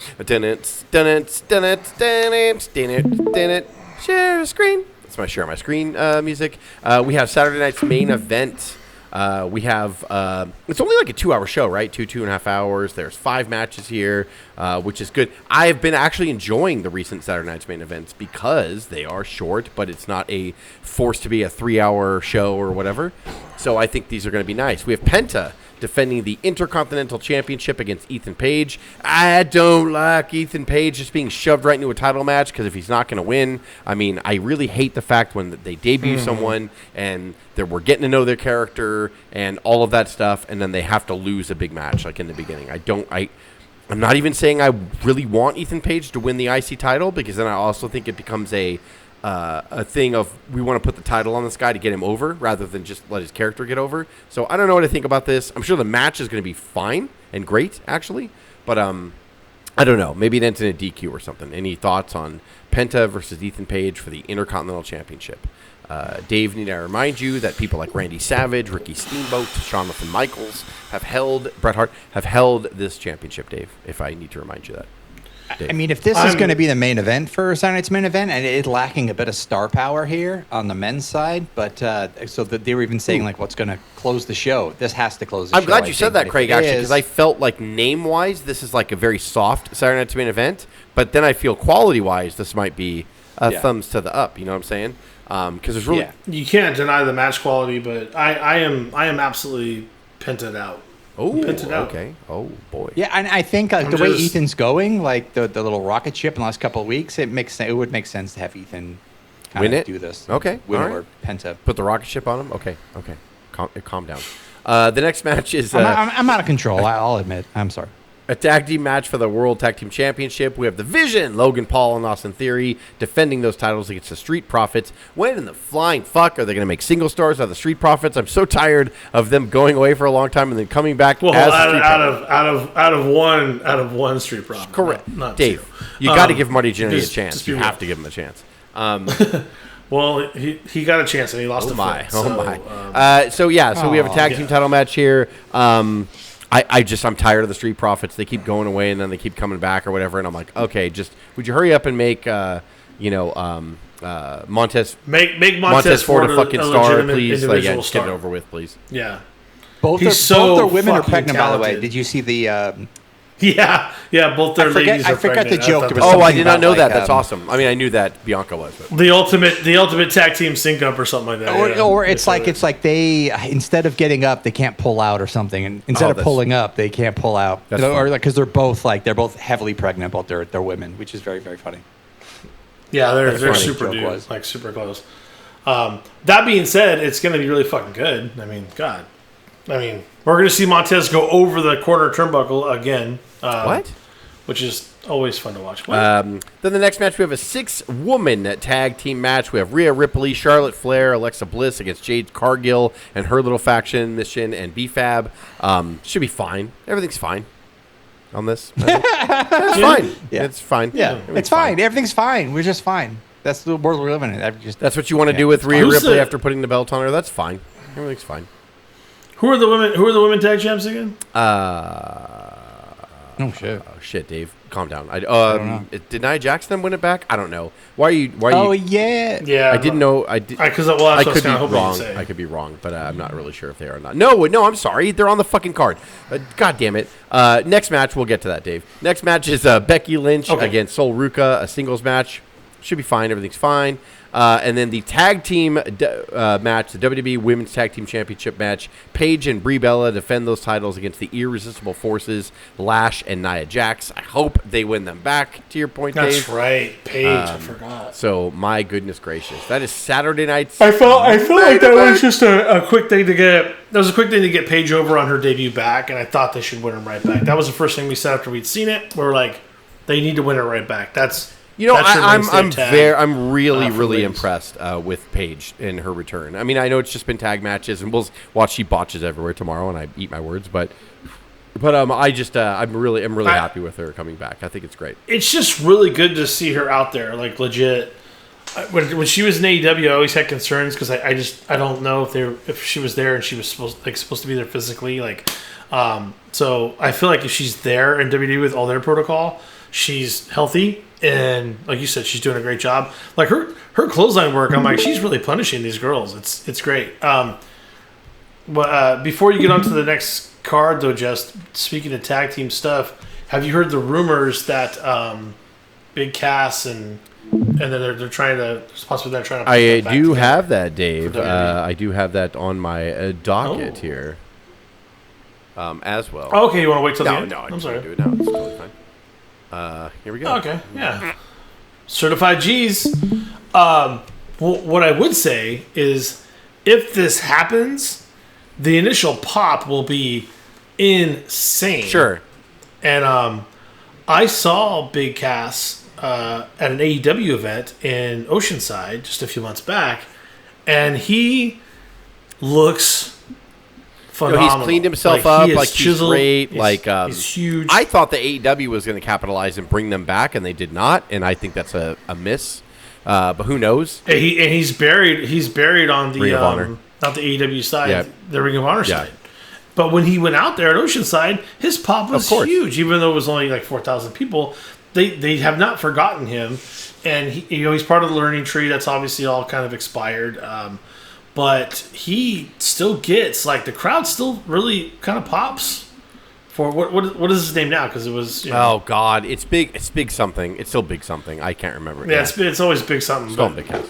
Share a screen. That's my share my screen music. We have Saturday night's main event. We have it's only like a 2-hour show, right? 2.5 hours. There's 5 matches here, which is good. I've been actually enjoying the recent Saturday night's main events because they are short, but it's not forced to be a 3-hour show or whatever. So I think these are going to be nice. We have Penta defending the Intercontinental Championship against Ethan Page. I don't like Ethan Page just being shoved right into a title match because if he's not going to win, I mean, I really hate the fact when they debut someone and we're getting to know their character and all of that stuff, and then they have to lose a big match like in the beginning. I'm not even saying I really want Ethan Page to win the IC title because then I also think it becomes a thing of we want to put the title on this guy to get him over rather than just let his character get over. So I don't know what to think about this. I'm sure the match is going to be fine and great, actually. But I don't know. Maybe it ends in a DQ or something. Any thoughts on Penta versus Ethan Page for the Intercontinental Championship? Dave, need I remind you that people like Randy Savage, Ricky Steamboat, Jonathan Michaels Bret Hart have held this championship, Dave, if I need to remind you that. Dave. I mean, if this is going to be the main event for Saturday night's main event, and it's lacking a bit of star power here on the men's side, but so that they were even saying like what's going to close the show. This has to close the show. I'm glad you said that, Craig, actually, because I felt like name-wise, this is like a very soft Saturday night's main event, but then I feel quality-wise, this might be thumbs to the up. You know what I'm saying? Because there's really you can't deny the match quality, but I am absolutely Penta'd out. Oh, okay. Oh, boy. Yeah, and I think the way Ethan's going, like the little rocket ship in the last couple of weeks, it would make sense to have Ethan win it, do this. Okay, win right. or Penta. Put the rocket ship on him. Okay. Calm down. The next match is I'm out of control. I'll admit. I'm sorry. a tag team match for the World Tag Team Championship. We have the Vision, Logan Paul and Austin Theory, defending those titles against the Street Profits. When in the flying fuck are they going to make single stars out of the Street Profits? I'm so tired of them going away for a long time and then coming back as out of one Street Profit. Correct. Not Dave, two. you got to give Marty Jannetty a chance. You have to give him a chance. Well, he got a chance and he lost a foot. So we have a tag team title match here. I'm tired of the Street Profits. They keep going away and then they keep coming back or whatever. And I'm like, okay, just would you hurry up and make Montez Ford a fucking star, please? Like, just get it over with, please. Yeah. Both their women are pregnant, by the way. Did you see the? Yeah, both their ladies are pregnant. I forgot the joke. I did not know that. That's awesome. I mean, I knew that Bianca was. But. The ultimate tag team sync up or something like that. Or it's like they, instead of getting up, they can't pull out or something, and instead of pulling up, they can't pull out. Or because they're both heavily pregnant, but they're women, which is very, very funny. Yeah, they're super dude, like super close. That being said, it's going to be really fucking good. I mean, God. I mean, we're going to see Montez go over the corner turnbuckle again. Which is always fun to watch. Then the next match, we have a 6-woman tag team match. We have Rhea Ripley, Charlotte Flair, Alexa Bliss against Jade Cargill and her little faction, Mission, and B-Fab. Should be fine. Everything's fine on this. It's fine. Yeah. It's fine. Yeah, it's fine. Everything's fine. We're just fine. That's the world we're living in. That's what you want to do with Rhea Ripley after putting the belt on her. That's fine. Everything's fine. Who are the women tag champs again? Shit, Dave, calm down. I don't know. Did Nia Jackson win it back? I don't know. Why are you? Oh yeah. I didn't know. I could be wrong. I could be wrong, but I'm not really sure if they are or not. No, I'm sorry. They're on the fucking card. God damn it. Next match, we'll get to that, Dave. Next match is Becky Lynch against Sol Ruca, a singles match. Should be fine. Everything's fine. And then the tag team match, the WWE Women's Tag Team Championship match, Paige and Brie Bella defend those titles against the Irresistible Forces, Lash and Nia Jax. I hope they win them back, to your point, Dave. That's right. Paige, I forgot. So, my goodness gracious. That is Saturday night's... I felt like that was just a quick thing to get... That was a quick thing to get Paige over on her debut back, and I thought they should win them right back. That was the first thing we said after we'd seen it. We were like, they need to win it right back. That's... I'm really impressed with Paige and her return. I mean, I know it's just been tag matches, and we'll watch she botches everywhere tomorrow, and I eat my words, but I'm really happy with her coming back. I think it's great. It's just really good to see her out there, like legit. When she was in AEW, I always had concerns because I don't know if she was there and she was supposed to be there physically, so I feel like if she's there in WWE with all their protocol, she's healthy. And like you said, she's doing a great job. Like her clothesline work, I'm like, she's really punishing these girls. It's great. But before you get on to the next card, though, just speaking of tag team stuff, have you heard the rumors that Big Cass and then they're trying to possibly they're trying to. I do have that, Dave. I do have that on my docket here, as well. Oh, okay, you want to wait till the end? No, I'm sorry. Do it now. It's totally fine. Here we go. Okay, yeah. Certified G's. What I would say is, if this happens, the initial pop will be insane. Sure. And I saw Big Cass at an AEW event in Oceanside just a few months back, and he looks phenomenal. He's cleaned himself up. He is Like chiseled. he's great. He's huge. I thought the AEW was going to capitalize and bring them back, and they did not. And I think that's a miss. But who knows? And he's buried. He's buried on the Ring of Honor. not the AEW side, Yeah. the Ring of Honor Yeah. side. But when he went out there at Oceanside, his pop was course. huge, even though it was only like 4,000 people. They have not forgotten him, and he's part of the learning tree. That's obviously all kind of expired, but he still gets like the crowd still really kind of pops for what is his name now? Because it was Oh God, it's big. It's big something. It's still big something. I can't remember. yeah, it's always big something. Still but- Big Cass.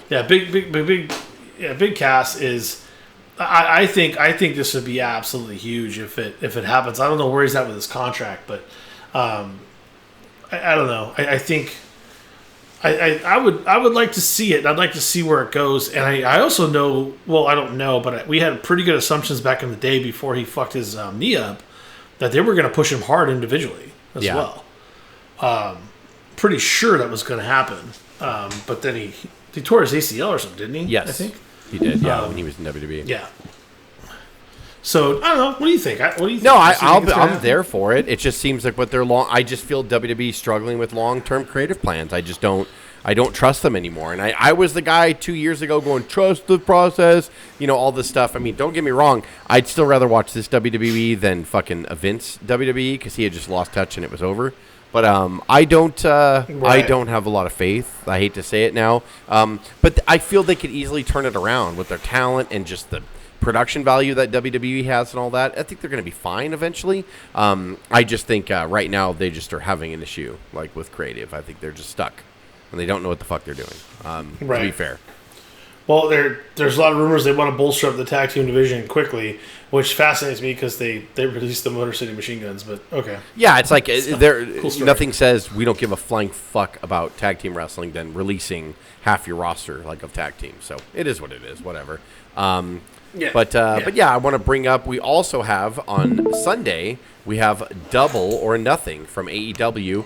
Yeah, Big Cass is. I think this would be absolutely huge if it happens. I don't know where he's at with his contract, but I don't know. I think I would like to see it. I'd like to see where it goes. And I also know. Well, I don't know, but we had pretty good assumptions back in the day before he fucked his knee up that they were going to push him hard individually as well. Pretty sure that was going to happen. But then he tore his ACL or something, didn't he? Yes, I think. he did. Yeah, when he was in WWE. Yeah. So I don't know. What do you think? What do you think? No, Do you think it's gonna I'm happen? there for it. It just seems like what they're long. I just feel WWE struggling with long-term creative plans. I don't trust them anymore. And I was the guy 2 years ago going, trust the process, all this stuff. I mean, don't get me wrong. I'd still rather watch this WWE than fucking Vince WWE because he had just lost touch and it was over. But I don't have a lot of faith. I hate to say it now. But I feel they could easily turn it around with their talent and just the production value that WWE has and all that. I think they're going to be fine eventually. I just think right now they just are having an issue like with creative. I think they're just stuck and they don't know what the fuck they're doing. To be fair. Well, there's a lot of rumors they want to bolster up the tag team division quickly, which fascinates me because they released the Motor City Machine Guns. But okay. Yeah, it's like Cool story. nothing says we don't give a flying fuck about tag team wrestling than releasing half your roster like of tag teams. So it is what it is. Whatever. But I want to bring up. We also have on Sunday. We have Double or Nothing from AEW.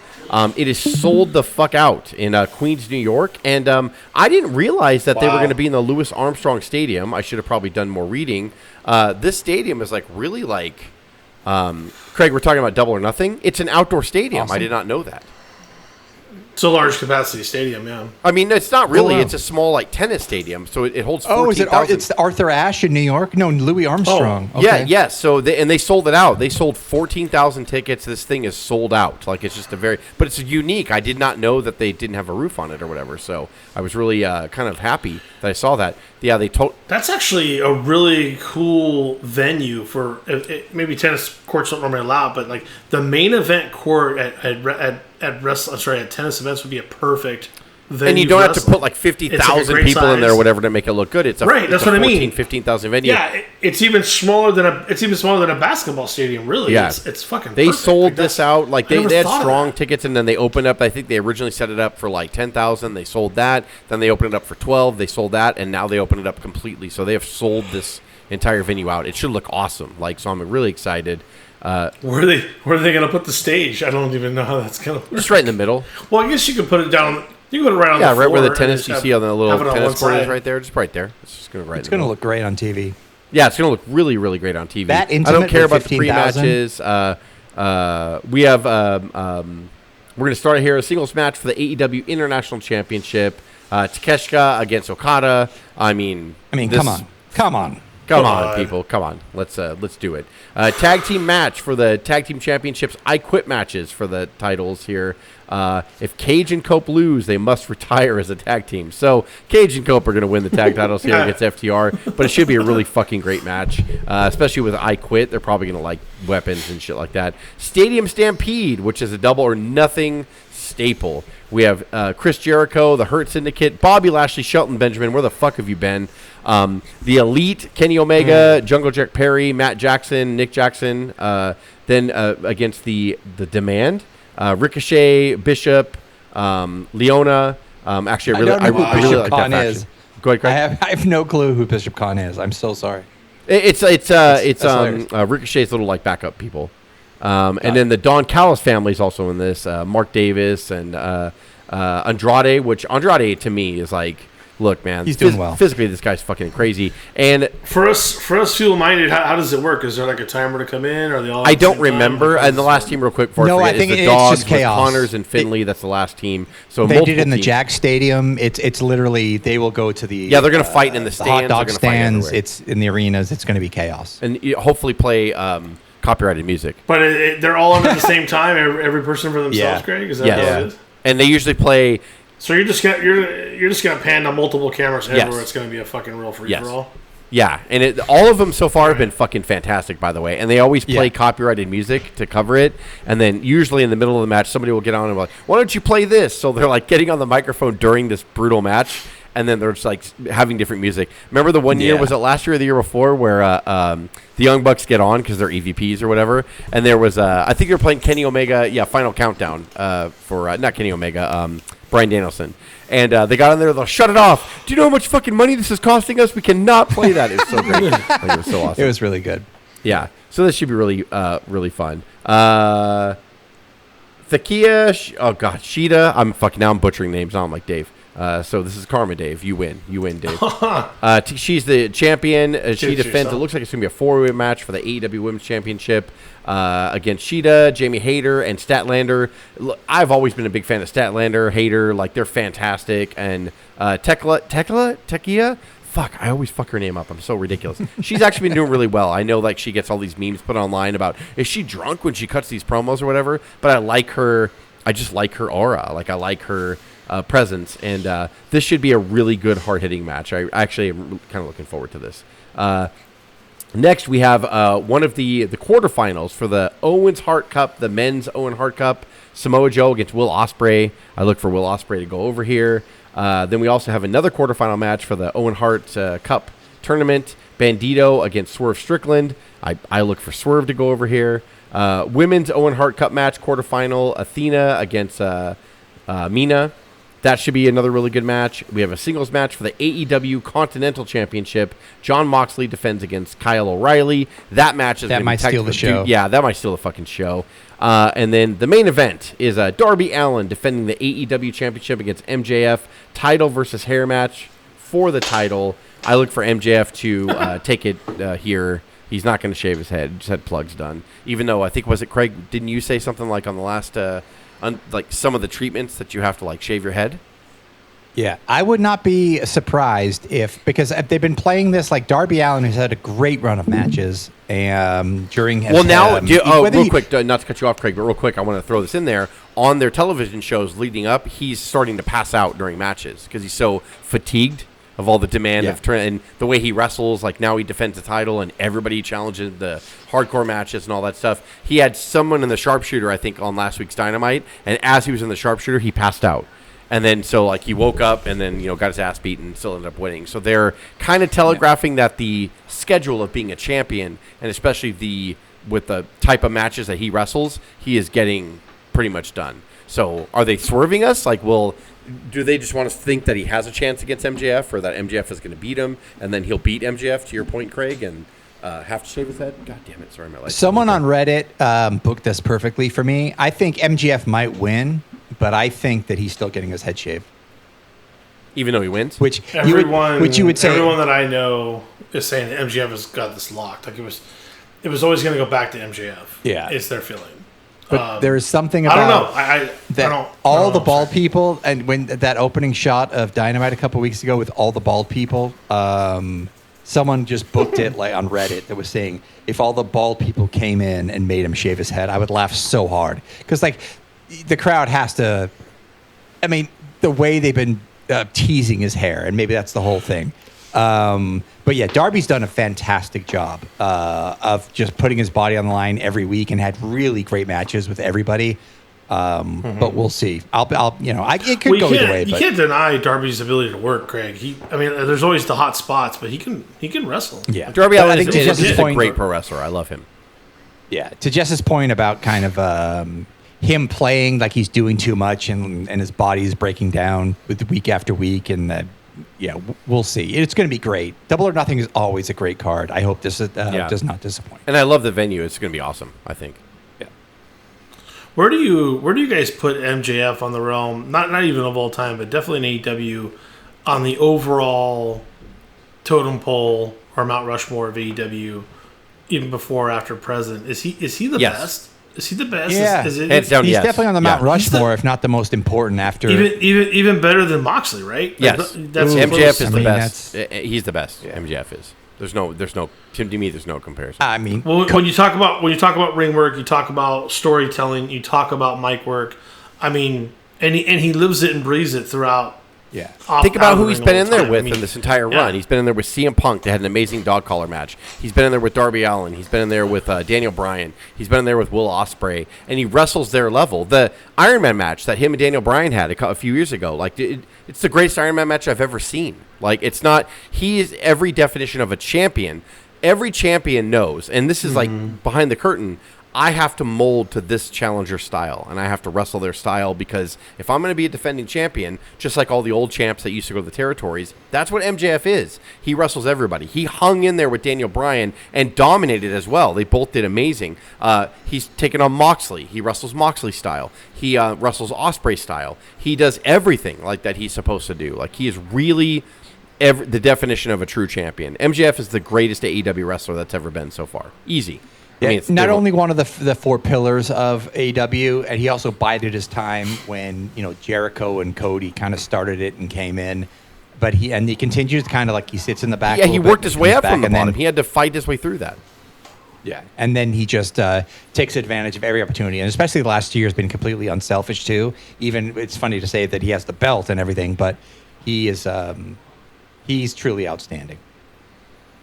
It is sold the fuck out in Queens, New York, and I didn't realize that they were going to be in the Louis Armstrong Stadium. I should have probably done more reading. This stadium is really Craig. We're talking about Double or Nothing. It's an outdoor stadium. Awesome. I did not know that. It's a large capacity stadium, yeah. I mean, it's not really. Oh, wow. It's a small tennis stadium, so it holds 14,000. Oh, is it? It's Arthur Ashe in New York? No, Louis Armstrong. Oh, yeah, yes. So they sold it out. They sold 14,000 tickets. This thing is sold out. It's just but it's unique. I did not know that they didn't have a roof on it or whatever. So I was really kind of happy that I saw that. Yeah, That's actually a really cool venue for maybe tennis courts don't normally allow, but the main event court at tennis events would be a perfect venue. And you don't for have to wrestling. put 50,000 It's a great people in there or size. whatever to make it look good. It's Right, that's what I mean. 15,000 venue. Yeah, it's even smaller than a basketball stadium. Really, Yeah. it's fucking. They perfect. sold this out they never had thought of strong that. tickets, and then they opened up. I think they originally set it up for 10,000. They sold that. Then they opened it up for 12. They sold that, and now they open it up completely. So they have sold this entire venue out. It should look awesome. So I'm really excited. Where are they going to put the stage? I don't even know how that's going to work. Just right in the middle. Well, I guess you could put it down. You can put it right on the Yeah, floor. right where the and tennis just you have- see on the little have it on tennis one court is side. right there. Just right there. It's just going to It's going to look great on TV. Yeah, it's going to look really, really great on TV. That I don't intimate care with about the 15,000? pre-matches. We have we're going to start here a singles match for the AEW International Championship. Takeshita against Okada. I mean, Come on. Come on, people. Come on. Let's do it. Tag team match for the tag team championships. I quit matches for the titles here. If Cage and Cope lose, they must retire as a tag team. So Cage and Cope are going to win the tag titles here against FTR, but it should be a really fucking great match, especially with I Quit. They're probably going to like weapons and shit like that. Stadium Stampede, which is a double or nothing staple. We have Chris Jericho, the Hurt Syndicate, Bobby Lashley, Shelton Benjamin. Where the fuck have you been? The Elite, Kenny Omega, Jungle Jack Perry, Matt Jackson, Nick Jackson. Then against the Demand, Ricochet, Bishop, Leona. Actually, I really like that faction. Go ahead, Craig. I have no clue who Bishop Khan is. I'm so sorry. It's Ricochet's little like backup people. And then the Don Callis family is also in this. Mark Davis and Andrade, which Andrade to me is like, look, man, he's doing well. Physically, this guy's fucking crazy. And for us feeble-minded, how does it work? Is there like a timer to come in? Or are they all? I don't remember. And the last team, real quick, before I forget, think is the it's Dogs just chaos. with Connors and Finley. That's the last team. So they did it in the teams. Jack Stadium. It's literally they will go to the they're going to fight in the stands. Hot dog stands. It's in the arenas. It's going to be chaos. And hopefully play copyrighted music. But they're all on at the same time. Every person for themselves. Yeah. Greg, is that what it is? And they usually play. So you're just gonna pan on multiple cameras everywhere. Yes. It's gonna be a fucking real free for all. Yeah, and all of them so far have been fucking fantastic, by the way. And they always play copyrighted music to cover it. And then usually in the middle of the match, somebody will get on and be like, "Why don't you play this?" So they're like getting on the microphone during this brutal match, and then they're just like having different music. Remember the one year, was it last year or the year before, where the Young Bucks get on because they're EVPs or whatever, and there was I think they were playing Kenny Omega, Final Countdown for not Kenny Omega, Bryan Danielson. And they got on there, they'll shut it off. Do you know how much fucking money this is costing us? We cannot play that. It was so great. It was so awesome. It was really good. Yeah. So this should be really, really fun. Thakia, oh God, Sheeta. I'm butchering names. Now I'm like Dave. So this is Karma, Dave. You win. You win, Dave. She's the champion. She defends. It looks like it's going to be a 4-way match for the AEW Women's Championship against Sheeta, Jamie Hayter, and Statlander. I've always been a big fan of Statlander, Hayter. Like, they're fantastic. And Tekia? Fuck, I always fuck her name up. I'm so ridiculous. She's actually been doing really well. I know, like, she gets all these memes put online about, is she drunk when she cuts these promos or whatever? But I like her. I just like her aura. Like, I like her presence. And this should be a really good, hard-hitting match. I actually am kind of looking forward to this. Next, we have one of the quarterfinals for the Owens Hart Cup, the men's Owen Hart Cup. Samoa Joe against Will Ospreay. I look for Will Ospreay to go over here. Then we also have another quarterfinal match for the Owen Hart Cup tournament. Bandito against Swerve Strickland. I look for Swerve to go over here. Women's Owen Hart Cup match quarterfinal. Athena against Mina. That should be another really good match. We have a singles match for the AEW Continental Championship. John Moxley defends against Kyle O'Reilly. That match is that might steal the show. Yeah, that might steal the fucking show. And then the main event is Darby Allin defending the AEW Championship against MJF. Title versus hair match for the title. I look for MJF to take it here. He's not going to shave his head. Just had plugs done. Even though I think, was it Craig? Didn't you say something like on the last, like some of the treatments that you have to like shave your head? Yeah, I would not be surprised because they've been playing this like Darby Allin, who's had a great run of matches during his. Well, now, real quick, not to cut you off, Craig, but real quick, I want to throw this in there. On their television shows leading up, he's starting to pass out during matches because he's so fatigued of all the demand and the way he wrestles. Like now he defends the title and everybody challenges the hardcore matches and all that stuff. He had someone in the sharpshooter, I think, on last week's Dynamite, and as he was in the sharpshooter, he passed out. And then, so, like, he woke up and then, got his ass beaten and still ended up winning. So they're kind of telegraphing that the schedule of being a champion, and especially with the type of matches that he wrestles, he is getting pretty much done. So are they swerving us? Like, do they just want us to think that he has a chance against MJF or that MJF is going to beat him and then he'll beat MJF, to your point, Craig, and have to shave his head? God damn it. Sorry, my life. Someone on Reddit booked this perfectly for me. I think MJF might win, but I think that he's still getting his head shaved. Even though he wins? Which you would say. Everyone that I know is saying that MJF has got this locked. Like it was always going to go back to MJF. Yeah. It's their feeling. But there is something about I don't know. all the bald people, and when that opening shot of Dynamite a couple weeks ago with all the bald people Someone just booked it like on Reddit that was saying if all the bald people came in and made him shave his head, I would laugh so hard because like the crowd has to. I mean, the way they've been teasing his hair, and maybe that's the whole thing. But yeah, Darby's done a fantastic job of just putting his body on the line every week and had really great matches with everybody. But we'll see. It could go either way. You can't deny Darby's ability to work, Craig. There's always the hot spots, but he can wrestle. Yeah, Darby, I think Jess's he's a point, great pro wrestler. I love him. Yeah, to Jess's point about kind of him playing like he's doing too much and his body is breaking down with week after week, and we'll see. It's going to be great. Double or Nothing is always a great card. I hope this does not disappoint. And I love the venue. It's going to be awesome, I think. Yeah. Where do you guys put MJF on the realm? Not even of all time, but definitely in AEW on the overall totem pole or Mount Rushmore of AEW, even before, after, present. Is he the best? Is he the best? Yeah, hands down. He's Yes. definitely on the Mount Rushmore, if not the most important. After even better than Moxley, right? Yes, That's MJF is the mean, best. He's the best. Yeah. MJF is. There's no. To me, there's no comparison. I mean, when you talk about ring work, you talk about storytelling, you talk about mic work. I mean, and he lives it and breathes it throughout. yeah. Think about who he's been in there with in this entire run. He's been in there with CM Punk. They had an amazing dog collar match. He's been in there with Darby Allin. He's been in there with Daniel Bryan. He's been in there with Will Ospreay, and he wrestles their level. The Iron Man match that him and Daniel Bryan had a few years ago, like it's the greatest Iron Man match I've ever seen. Like it's not. He is every definition of a champion. Every champion knows, and this is like behind the curtain. I have to mold to this challenger style, and I have to wrestle their style because if I'm going to be a defending champion, just like all the old champs that used to go to the territories, that's what MJF is. He wrestles everybody. He hung in there with Daniel Bryan and dominated as well. They both did amazing. He's taken on Moxley. He wrestles Moxley style. He wrestles Ospreay style. He does everything like that he's supposed to do. Like he is really the definition of a true champion. MJF is the greatest AEW wrestler that's ever been so far. Easy. Yeah, I mean, not only one of the four pillars of AEW, and he also bided his time when Jericho and Cody kind of started it and came in, but he continues kind of like he sits in the back. Yeah, he worked his way up from the bottom. Then, he had to fight his way through that. Yeah, and then he just takes advantage of every opportunity, and especially the last 2 years, been completely unselfish too. Even it's funny to say that he has the belt and everything, but he is he's truly outstanding.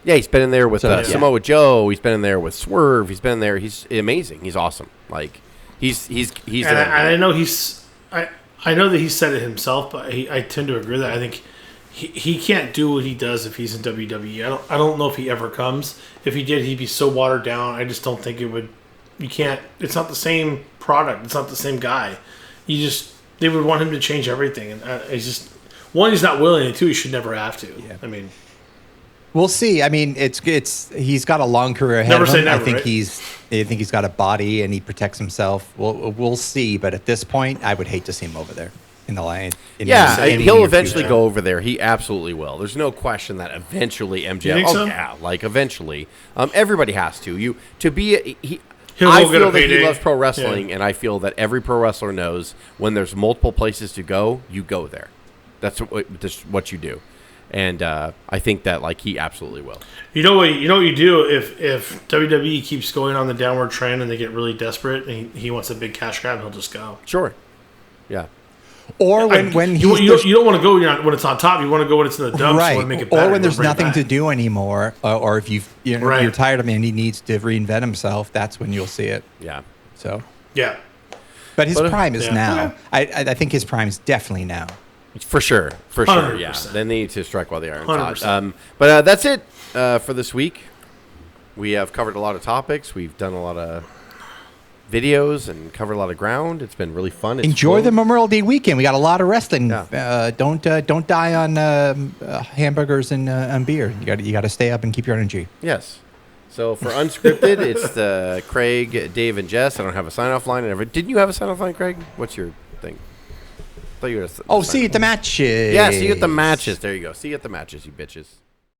Yeah, he's been in there with Samoa Joe. He's been in there with Swerve. He's been in there. He's amazing. He's awesome. Like he's. And I know I know that he said it himself, but I tend to agree that I think he can't do what he does if he's in WWE. I don't know if he ever comes. If he did, he'd be so watered down. I just don't think it would. You can't. It's not the same product. It's not the same guy. They would want him to change everything, and it's just one. He's not willing, and two, he should never have to. Yeah. I mean. We'll see. I mean, he's got a long career ahead of him. Never, I think right? he's got a body and he protects himself. We'll see. But at this point, I would hate to see him over there in the line. He'll eventually go over there. He absolutely will. There's no question that eventually MJF. You think so? Yeah, like eventually. Everybody has to. I feel that he loves pro wrestling, and I feel that every pro wrestler knows when there's multiple places to go, you go there. That's what you do. And I think that he absolutely will. You know what you do if WWE keeps going on the downward trend and they get really desperate and he wants a big cash grab, he'll just go. Sure. Yeah. Or when you don't want to go when it's on top. You want to go when it's in the dumps. Right. You want to make it better. Or when there's nothing to do anymore, or if you're tired of him and he needs to reinvent himself, that's when you'll see it. Yeah. So. Yeah. But his prime is now. Okay. I think his prime is definitely now. For sure. 100%. Yeah. Then they need to strike while the iron's hot. But that's it for this week. We have covered a lot of topics. We've done a lot of videos and covered a lot of ground. It's been really fun. Enjoy the Memorial Day weekend. We got a lot of wrestling. Yeah. Don't die on hamburgers and beer. You got to stay up and keep your energy. Yes. So for Unscripted, it's Craig, Dave, and Jess. I don't have a sign-off line. Didn't you have a sign-off line, Craig? What's your thing? See you at the matches. Yeah, see you at the matches. There you go. See you at the matches, you bitches.